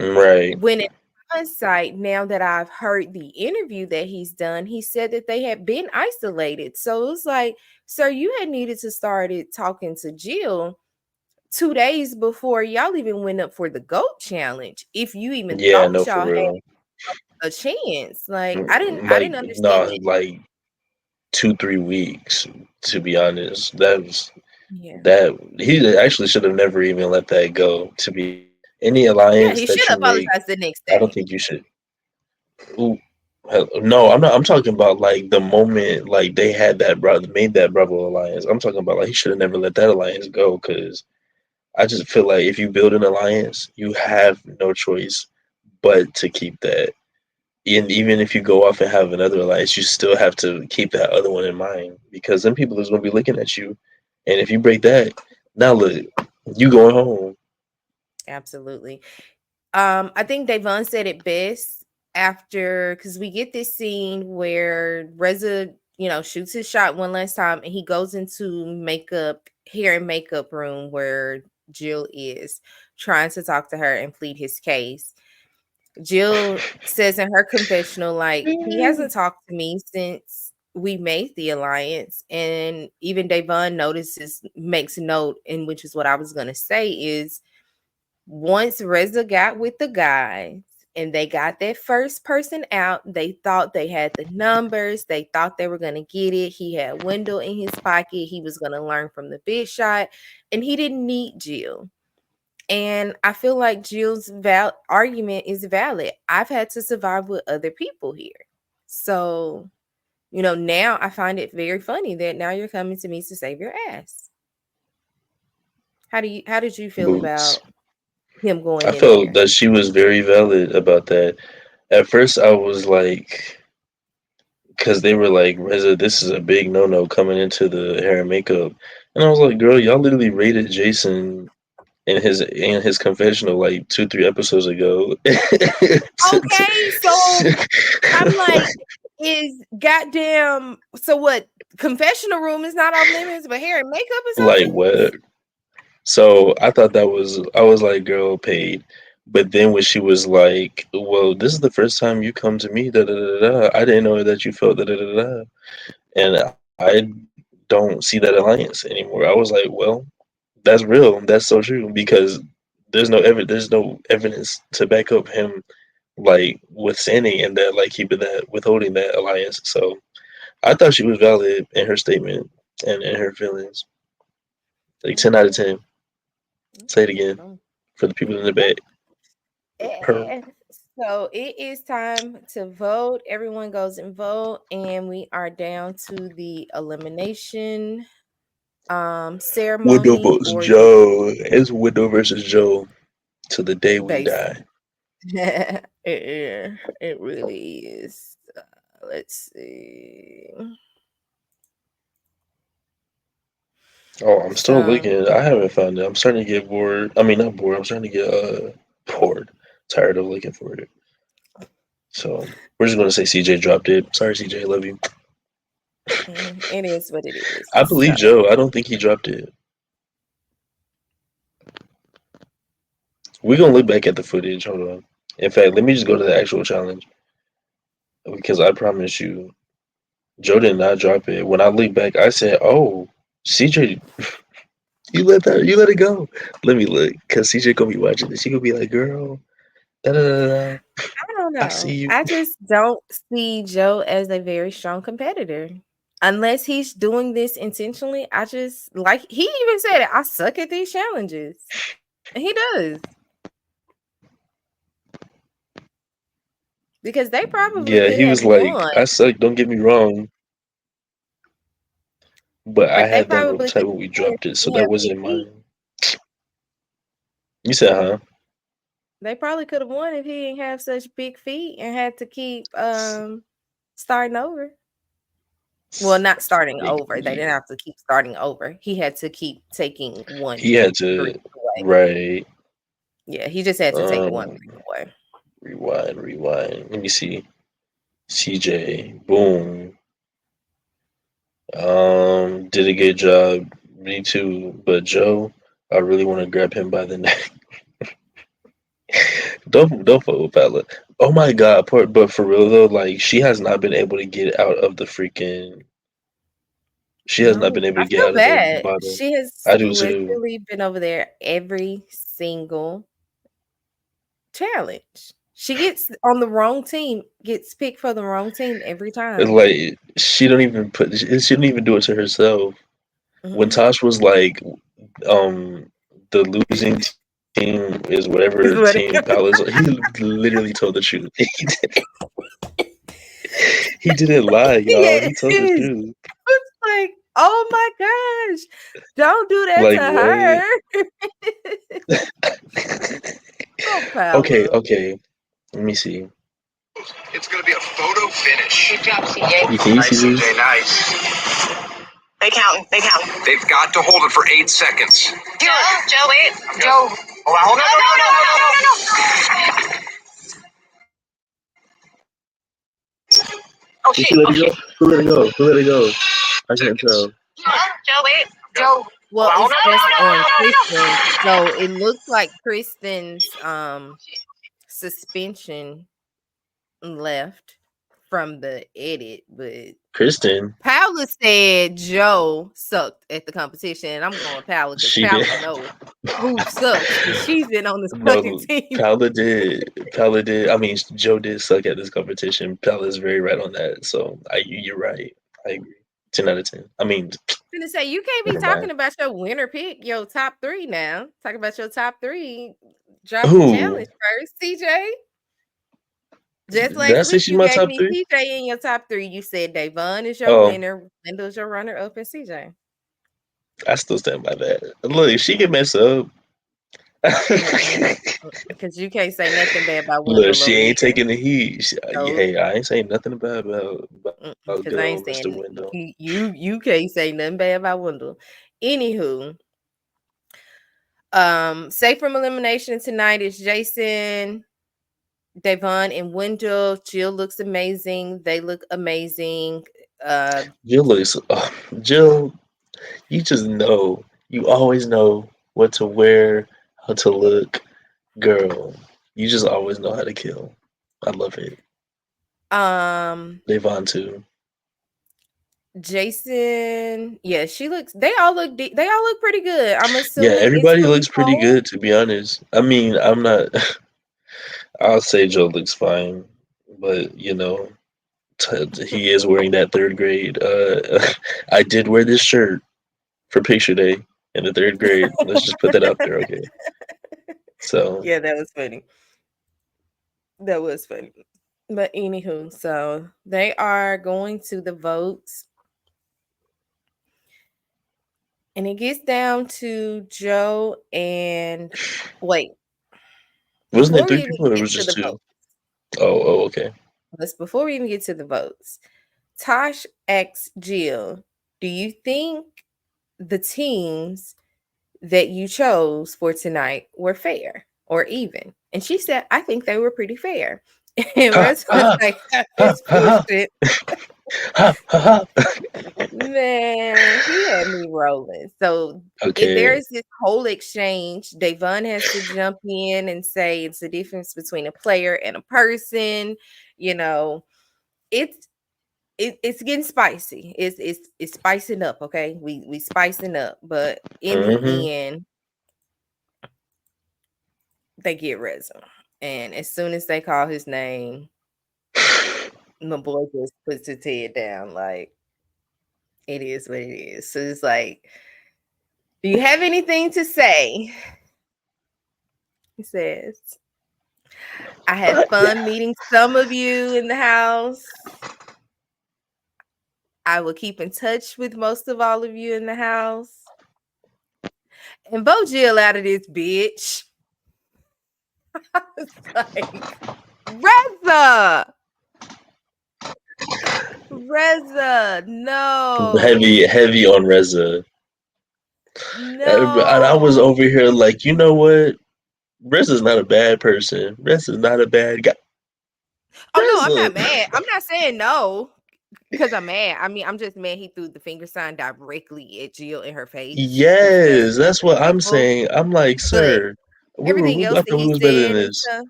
Right. when in hindsight, now that I've heard the interview that he's done, he said that they had been isolated. So it was like, sir, you had needed to started talking to Jill 2 days before y'all even went up for the GOAT challenge. If you even Yeah, thought no, for y'all had real. a chance. Like I didn't Like, understand no, it. like 2, 3 weeks, to be honest. That was Yeah. that he actually should have never even let that go, to be honest. Any Yeah, alliance he that should you make, apologize the next I don't day. think you should. Ooh, no, I'm not. I'm talking about like the moment like they had that brother made that Bravo alliance. I'm talking about like he should have never let that alliance go because I just feel like if you build an alliance, you have no choice but to keep that. And even if you go off and have another alliance, you still have to keep that other one in mind because then people is going to be looking at you. And if you break that, now look, you going home. Absolutely. I think Davon said it best after because we get this scene where Reza, shoots his shot one last time and he goes into hair and makeup room where Jill is trying to talk to her and plead his case. Jill says in her confessional, like, he hasn't talked to me since we made the alliance. And even Davon makes a note, in which is what I was gonna say, is once Reza got with the guys and they got that first person out, they thought they had the numbers, they thought they were gonna get it. He had Wendell in his pocket, he was gonna learn from the big shot, and he didn't need Jill. And I feel like Jill's argument is valid. I've had to survive with other people here. So, now I find it very funny that now you're coming to me to save your ass. How did you feel Boots. about him going I in felt there? that she was very valid about that. At first, I was like, because they were like, Reza, this is a big no no coming into the hair and makeup. And I was like, girl, y'all literally rated Jason in his confessional like 2, 3 episodes ago. Okay, so I'm like, is goddamn so what, confessional room is not off limits, but hair and makeup is off Like what? limits? So I thought that was I was like, girl, paid. But then when she was like, "Well, this is the first time you come to me," da da da da, I didn't know that you felt da da da da, and I don't see that alliance anymore. I was like, well, that's real. That's so true because there's no evidence to back up him like withstanding and that like keeping that withholding that alliance. So I thought she was valid in her statement and in her feelings. Like 10 out of 10. Okay. Say it Okay. again Boom. for the people in the back. Her. Eh, So it is time to vote. Everyone goes and vote, and we are down to the elimination Window ceremony versus or the Joe. It's Window versus Joe to the day we base. die. It really is. Let's see. Oh, I'm still So looking. I haven't found it. I'm starting to get bored. I mean, not bored. I'm starting to get bored. Tired of looking for it. So we're just gonna say CJ dropped it. Sorry, CJ. Love you. It is what it is. I So believe Joe. I don't think he dropped it. We're gonna look back at the footage. Hold on. In fact, let me just go to the actual challenge because I promise you, Joe did not drop it. When I look back, I said, "Oh, CJ, you let it go." Let me look, cause CJ gonna be watching this. She gonna be like, "Girl, da da da da. I don't I see know. you." I just don't see Joe as a very strong competitor. Unless he's doing this intentionally, I just like he even said it. I suck at these challenges. And he does. Because they probably Yeah, could he have was like, won, "I suck." Don't get me wrong, but I but they had that probably could type when we have won if dropped it, he so didn't that have big wasn't feet. mine. You said, "Huh?" They probably could have won if he didn't have such big feet and had to keep starting over. Well, not starting Big, over. They didn't have to keep starting over. He had to keep taking one he had brick to, away. right? Yeah, he just had to take one Um, brick away. rewind. Let me see. CJ, boom. Did a good job. Me too. But Joe, I really want to grab him by the neck. Don't fuck with Pella. Oh my god, but for real though, like she has not been able to get out of the freaking. She has not No, been able I to get feel out of the bad. bottom. She has I do too. literally been over there every single challenge. She gets on the wrong team, gets picked for the wrong team every It's time. like she don't even put. She don't even do it to herself. When Mm-mm. Tosh was like, the losing team is whatever Is team what it Palace. He literally told the truth. He didn't lie, y'all. He Yes, told the yes. truth. It's like, oh my gosh, don't do that to Like what? her. Oh, Okay, Paolo. okay. Let me see. It's going to be a photo finish. Good job, CJ. Can you see Nice, this? CJ, nice. They counting. They counting. They've got to hold it for 8 seconds. Joe, wait. Joe. Hold on, hold on, No. Oh, Did shit. she let Oh, it go? shit. Who let it go? Who let it go? I can't Seconds. tell. Joe, wait. Joe. Well, it's just on Kristen. No. So it looks like Kristen's suspension left from the edit, but Kristen, Paula said Joe sucked at the competition. And I'm going Paula because she did. Paula knows who sucks because she's been on this fucking No, team. Paula did. Paula did. I mean, Joe did suck at this competition. Paula is very right on that. So you're right. I agree. 10 out of 10. I mean, I'm gonna say you can't be never talking mind. about your winner pick, your top three now. Talk about your top three. Drop the Who? challenge first, CJ. Just Did I last say week, she's you my gave top me three? CJ in your top three. You said Davon is your Oh, winner, Wendell's your runner up, and CJ. I still stand by that. Look, she can mess up. Because you can't say nothing bad about Look, Wendell she over ain't here. taking the heat. So, Hey, I ain't saying nothing about good because I old ain't Mr. saying Wendell. you can't say nothing bad about Wendell. Anywho, safe from elimination tonight is Jason, Davon, and Wendell. Jill looks amazing. They look amazing. Uh, Jill looks. Jill, you just know. You always know what to wear, how to look. Girl, you just always know how to kill. I love it. um, Devon too. Jason, yeah, she looks. They all look pretty good. I'm Yeah, assuming it's everybody for the looks pretty poll. good to be honest. I mean, I'm not. I'll say Joe looks fine, but he is wearing that third grade. I did wear this shirt for picture day in the third grade. Let's just put that out there, okay? So Yeah, that was funny. That was funny. But anywho, so they are going to the votes, and it gets down to Joe and wait, wasn't it before we three even people or it get was to just the two? vote, Okay. before we even get to the votes, Tosh asks Jill, do you think the teams that you chose for tonight were fair or even? And she said, I think they were pretty fair. And Ha Russ was ha like, ha it's ha ha. bullshit. Ha ha ha. Man, he had me rolling. So Okay. there's this whole exchange. Davon has to jump in and say it's the difference between a player and a person. You know, it's it's getting spicy. It's spicing up. Okay, we spicing up, but in Mm-hmm. the end, they get Reza, and as soon as they call his name, my boy just puts his head down. Like it is what it is. So it's like, do you have anything to say? He says, I had fun meeting some of you in the house. I will keep in touch with most of all of you in the house. And Bo Jill out of this bitch. I was like, Reza! Reza, no. Heavy on Reza. And I was No. over here like, you know what? Reza's not a bad person. Reza's not a bad guy. Oh no, I'm Reza. not mad. I'm not saying no because I'm mad. I mean, I'm just mad he threw the finger sign directly at Jill in her face because that's Yes, that's what I'm disrespectful. saying. I'm like, But sir, everything I else that thought we he was better than said and this. stuff,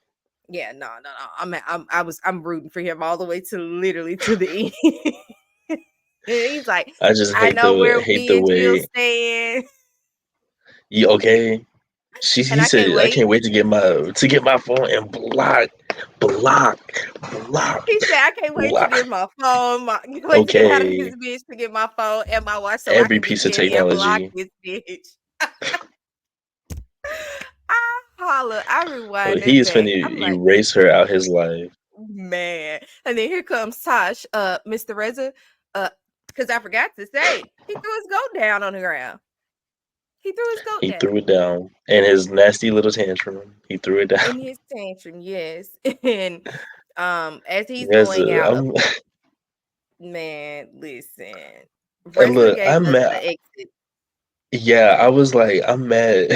yeah, no. I'm rooting for him all the way to literally to the end. And he's like, I just I know where hate me the and Jill way. stand, You okay? and He I can't said I wait. can't wait to get my phone and block, block, He said, I can't wait to block. get my phone, can't wait to get out of this Okay, bitch to get my phone and my watch so I every can get piece of petty and block technology. this bitch. I holler, I Oh, rewind he that is back. finna I'm like, erase her out his life. man. And then here comes Tosh, Mr. Reza, because I forgot to say, he threw his goat down on the ground. He threw his goat He threw down it down, and his nasty little tantrum. He threw it down. in his tantrum, yes. And as he's Yes, going out of I'm. man, listen. And Reza look, gave I'm us mad. the exit. Yeah, I was like, I'm mad.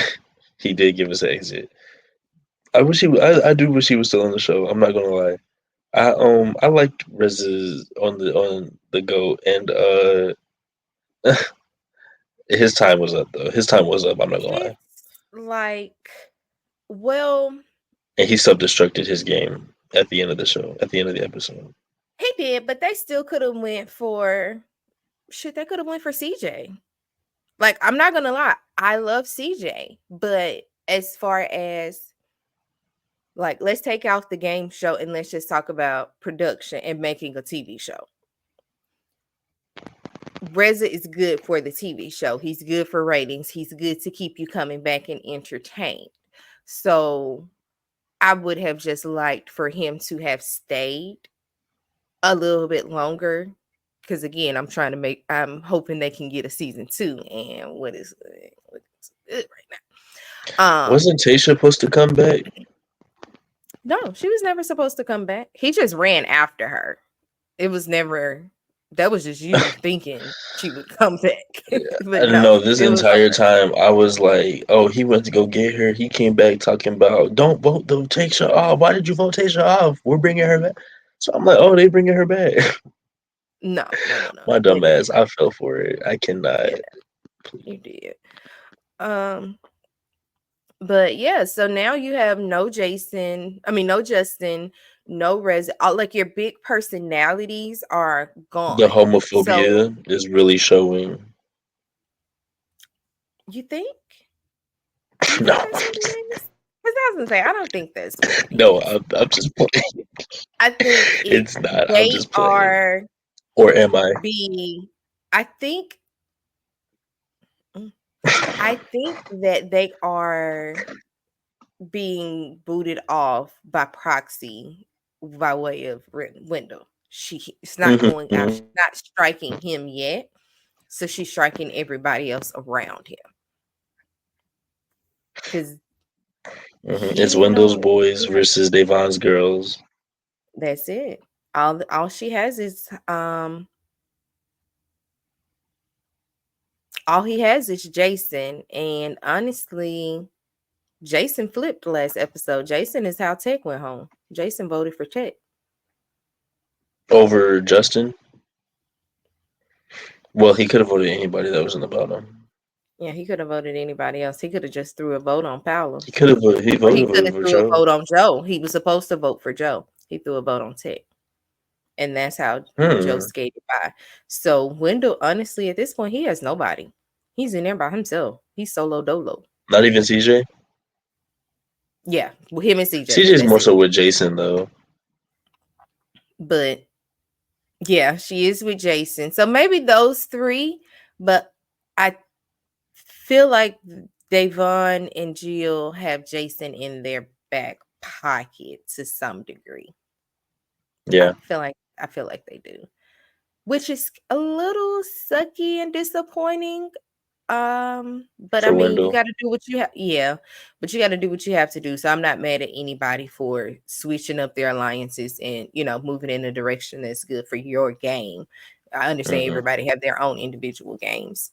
He did give us an exit. I wish he. I do wish he was still on the show. I'm not gonna lie. I liked Rez's on the go, and his time was up though. His time was up. I'm not gonna lie. It's like, well, And he self-destructed his game at the end of the show. At the end of the episode. he did, but they still could have went for shit, they could have went for CJ. Like, I'm not gonna lie, I love CJ, but as far as like, let's take out the game show and let's just talk about production and making a TV show. Reza is good for the TV show. He's good for ratings. He's good to keep you coming back and entertained. So I would have just liked for him to have stayed a little bit longer. Because again, I'm hoping they can get a season 2. And what is good right now? Wasn't Tasha supposed to come back? No, she was never supposed to come back. He just ran after her. It was never, that was just you thinking she would come back. I But don't no, know. This it was entire over. time, I was like, "Oh, he went to go get her." He came back talking about, "Don't vote the Tasha off. Why did you vote Tasha off? We're bringing her back." So I'm like, "Oh, they bringing her back." No. My They dumb did ass. not. I fell for it. I cannot. Yeah, you did. Um, but yeah, so now you have no Jason, I mean no Justin, no Rez, all like your big personalities are The gone. So homophobia is really showing. you think? You think No, that's what it is? Because I was gonna say, I don't think that's what it no, is. I'm just playing. I think It's not. I'm they just playing. are Or am I? being, I think, mm, I think that they are being booted off by proxy by way of Wendell. It's not going out, Hmm. she's not striking him yet. So she's striking everybody else around him. Because It's he Wendell's don't boys he has, versus Devon's girls. that's it. All she has is all he has is Jason. And honestly, Jason flipped last episode. Jason is how Tech went home. Jason voted for Tech. Over Justin. Well, he could have voted anybody that was in the bottom. Yeah, he could have voted anybody else. He could have just threw a vote on Paolo. He could have voted. He Or he voted could have for threw a Joe. vote on Joe. He was supposed to vote for Joe. He threw a vote on Tech. And that's how Joe Hmm. skated by. So Wendell, honestly, at this point, he has nobody. He's in there by himself. He's solo dolo. Not even CJ. Yeah, with him and CJ. CJ's That's more it. so with Jason though. But yeah, she is with Jason. So maybe those three. But I feel like Davon and Jill have Jason in their back pocket to some degree. Yeah, I feel like they do, which is a little sucky and disappointing. But I for mean, you Wendell. got to do what you have. Yeah, but you got to do what you have to do. So I'm not mad at anybody for switching up their alliances and moving in a direction that's good for your game. I understand Hmm. everybody have their own individual games.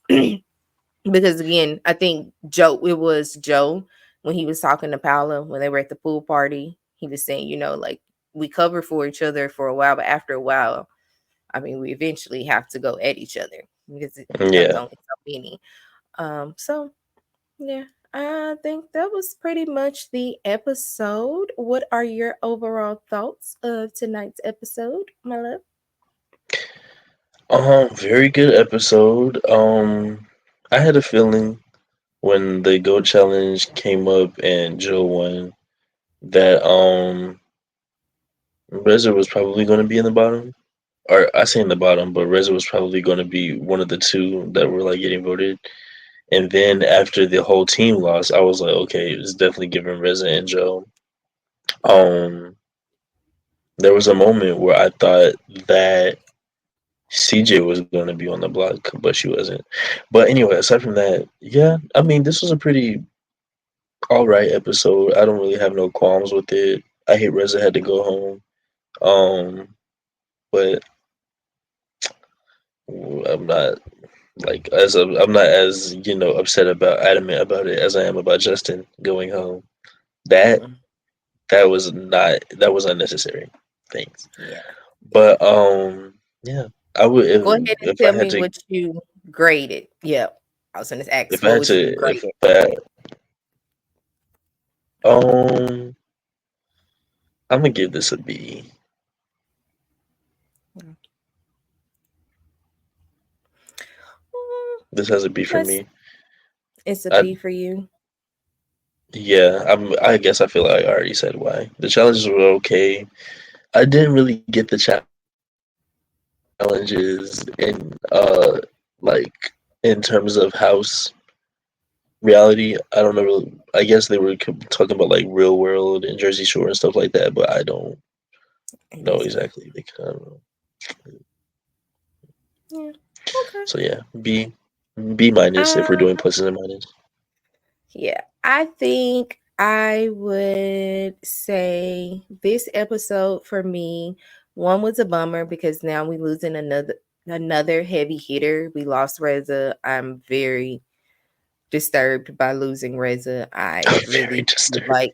Because again, I think it was Joe when he was talking to Paula when they were at the pool party. He was saying, like we cover for each other for a while, but after a while, I mean, we eventually have to go at each other because it becomes Yeah. only so many. So yeah, I think that was pretty much the episode. What are your overall thoughts of tonight's episode, my love? Very good episode. I had a feeling when the Go Challenge came up and Joe won that Reza was probably going to be in the bottom. Or I say in the bottom, but Reza was probably going to be one of the two that were like getting voted. And then after the whole team lost, I was like, okay, it's definitely giving Reza and Joe. Um, there was a moment where I thought that CJ was going to be on the block, but she wasn't. But anyway, aside from that, yeah, I mean, this was a pretty all right episode. I don't really have no qualms with it. I hate Reza had to go home. But I'm not I'm not as upset about adamant about it as I am about Justin going home. That Mm, that was unnecessary. Thanks. yeah. But yeah, I would Go ahead and if I tell had me to what you graded. Yeah. I was going to ask, if I what had would you to grade if it? I um I'm gonna give this a B. Mm, This has a B for That's me. it's a I B for you. Yeah, I guess I feel like I already said why. The challenges were okay. I didn't really get the challenges in like in terms of house reality. I don't know. I guess they were talking about like real world and Jersey Shore and stuff like that, but I don't know Exactly. exactly. Like, I don't know. Yeah. Okay. So yeah, B minus if we're Uh, doing pluses and minus. yeah. I think I would say this episode for me, one was a bummer because now we losing another heavy hitter. We lost Reza. I'm very disturbed by losing Reza. I I'm very really would disturbed. like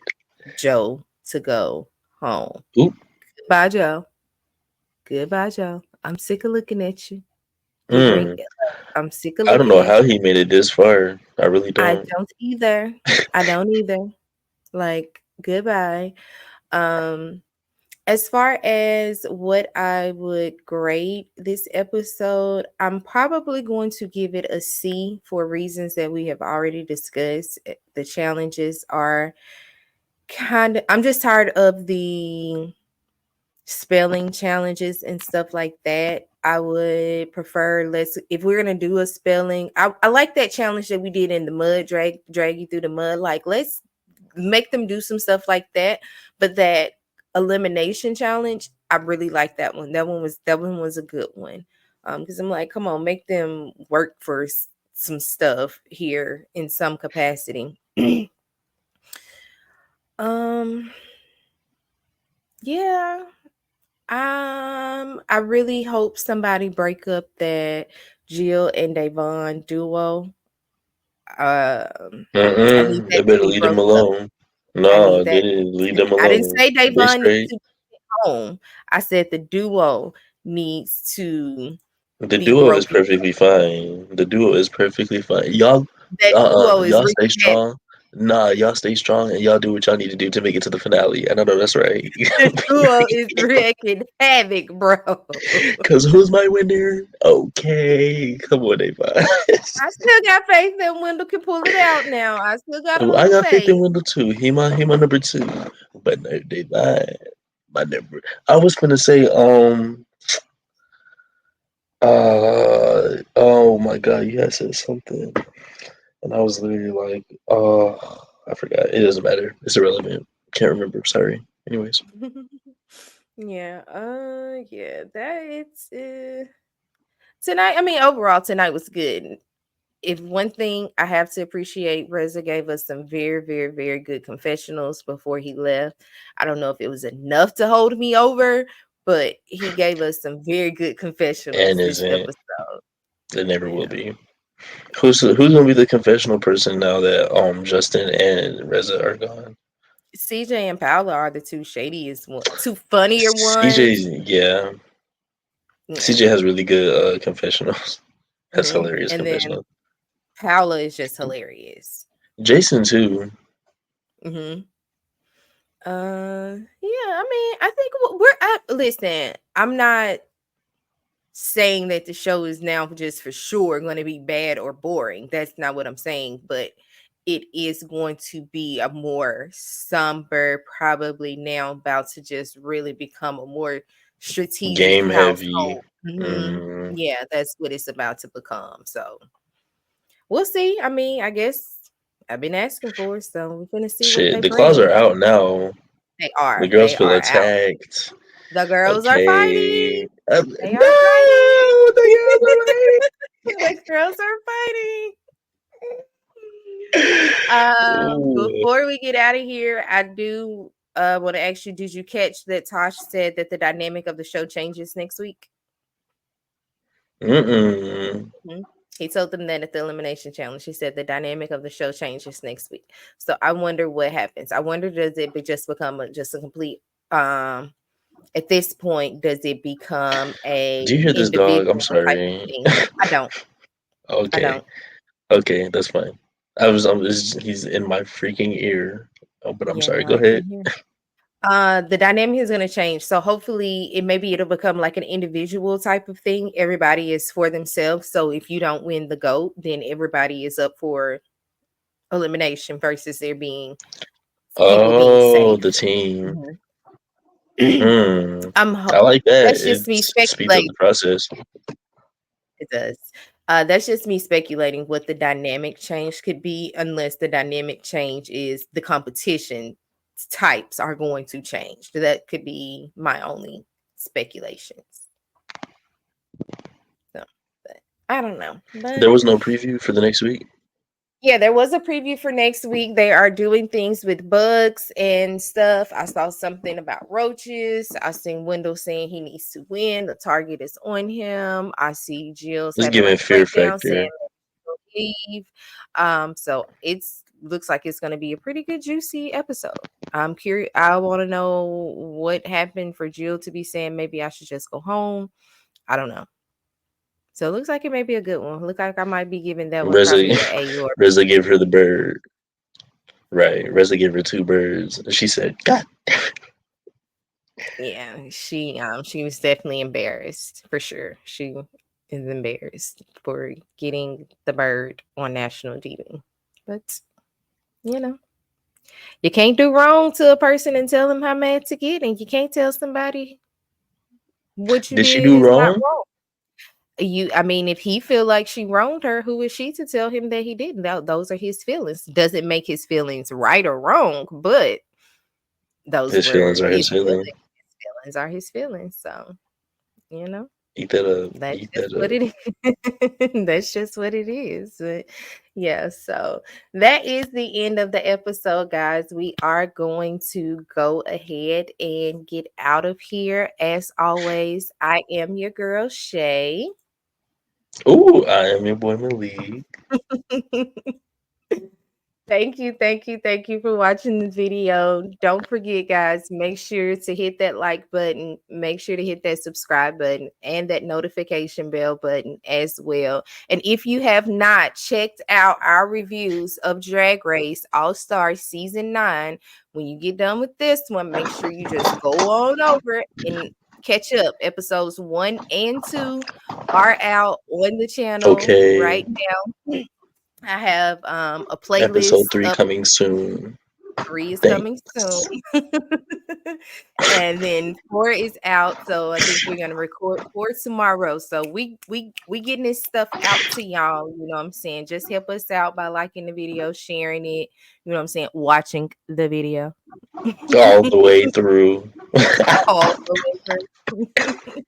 Joe to go home. Oop. Goodbye, Joe. Goodbye, Joe. I'm sick of looking at you. You bring Mm. I'm sick of I don't looking know at how you. he made it this far. I really I don't. don't either. I don't either. Like, goodbye. Um, as far as what I would grade this episode, I'm probably going to give it a C for reasons that we have already discussed. The challenges are I'm just tired of the spelling challenges and stuff like that. I would prefer let's if we're gonna do a spelling. I like that challenge that we did in the mud, drag you through the mud. Like let's make them do some stuff like that. But that elimination challenge, I really like that one. That one was a good one. Because I'm like, come on, make them work for some stuff here in some capacity. um, yeah. I really hope somebody break up that Jill and Davon duo. I need Mm-mm. They that to better be leave them broke up. alone. I need No, they that. didn't leave them I didn't alone. say They Davon needs straight. to be home. I said the duo needs to The be duo is broken. perfectly fine. The duo is perfectly fine. Y'all, That duo is y'all stay wreaking havoc. strong. Nah, y'all stay strong and y'all do what y'all need to do to make it to the finale. And I know that's right. The duo is wreaking havoc, bro. Cause who's my winner? Okay, come on, A5. I still got faith that Wendell can pull it out now. I still got a I little got faith in faith. Wendell too. He my number two. But no, they my number. I was gonna say oh my god, you had said something. And I was literally like, I forgot. It doesn't matter. It's irrelevant. Can't remember. Sorry. Anyways, Yeah, yeah, that it's tonight. I mean, overall, tonight was good. If one thing I have to appreciate, Reza gave us some very, very, very good confessionals before he left. I don't know if it was enough to hold me over, but he gave us some very good confessionals and this isn't. episode. It never will Yeah. be. Who's gonna be the confessional person now that Justin and Reza are gone? CJ and Paula are the two shadiest one, two funnier ones. CJ, yeah. Yeah. CJ has really good confessionals. Has hilarious And then confessionals. Paula is just hilarious. Jason too. hmm yeah, I mean, I think we're at, listen, I'm not saying that the show is now just for sure going to be bad or boring. That's not what I'm saying, but it is going to be a more somber, probably now about to just really become a more strategic Game heavy. household. hmm Mm. Yeah, that's what it's about to become. So we'll see. I mean, I guess I've been asking for it, so we're gonna see what Shit, they the claws are bring. out now. They The are. girls They feel are out. attacked. The girls are fighting. Okay. They are fighting. No, the girls are The girls are fighting. Ooh. Before we get out of here, I do want to ask you: did you catch that Tosh said that the dynamic of the show changes next week? Mm-mm. Mhm. He told them that at the elimination challenge. He said the dynamic of the show changes next week. So I wonder what happens. I wonder, does it just become just a complete at this point, does it become Do you a hear this dog? I'm individual type of sorry. thing? I don't. I Okay. don't. Okay, that's fine. He's in my freaking ear. Oh, but I'm Yeah, sorry. no, Go I ahead. can't hear. The dynamic is gonna change. So hopefully it'll become like an individual type of thing. Everybody is for themselves. So if you don't win the GOAT, then everybody is up for elimination versus there being people being Oh, safe. the team. Mhm. Hmm. I'm I like that. that's just It me speeds up speculating. the process. It does. That's just me speculating what the dynamic change could be, unless the dynamic change is the competition types are going to change. That could be my only speculations. So, but I don't know. There But was no preview for the next week. yeah, there was a preview for next week. They are doing things with bugs and stuff. I saw something about roaches. I seen Wendell saying he needs to win. The target is on him. I see Jill's It's having giving like a Fear breakdown saying Factor. leave. So it's looks like it's going to be a pretty good juicy episode. I'm curious. I want to know what happened for Jill to be saying maybe I should just go home. I don't know. So it looks like it may be a good one. Look like I might be giving that one Reza, probably an A or Reza gave her the bird. Right. Reza gave her two birds. And she said, God. yeah. She was definitely embarrassed for sure. She is embarrassed for getting the bird on national TV. But you know. You can't do wrong to a person and tell them how mad to get, and you can't tell somebody what you Did she did do is not wrong? wrong. I mean, if he feel like she wronged her, who is she to tell him that he didn't? Those are his feelings. Doesn't make his feelings right or wrong, but those His were feelings are his his feelings. feelings. His feelings are his feelings. So you know. Eat that up. That's Eat just that what up. it is. That's just what it is. But yeah, so that is the end of the episode, guys. We are going to go ahead and get out of here. As always, I am your girl, Shay. Ooh, I am your boy Malik. Thank you for watching the video. Don't forget, guys, make sure to hit that like button. Make sure to hit that subscribe button and that notification bell button as well. And if you have not checked out our reviews of Drag Race All Star Season 9, when you get done with this one, make sure you just go on over and catch up. Episodes 1 and 2 are out on the channel Okay. right now. I have a Episode playlist three up. coming soon. 3 is coming soon. Thanks. And then 4 is out. So I think we're gonna record 4 tomorrow. So we getting this stuff out to y'all. You know what I'm saying? Just help us out by liking the video, sharing it, you know what I'm saying, watching the video. All the way through. All the way through.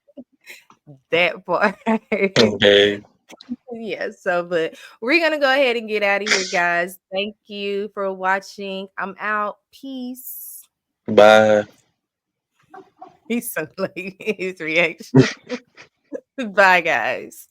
That part. Okay. Yeah, so but we're gonna go ahead and get out of here, guys. Thank you for watching. I'm out. Peace. Bye. He's so like his reaction. Bye, guys.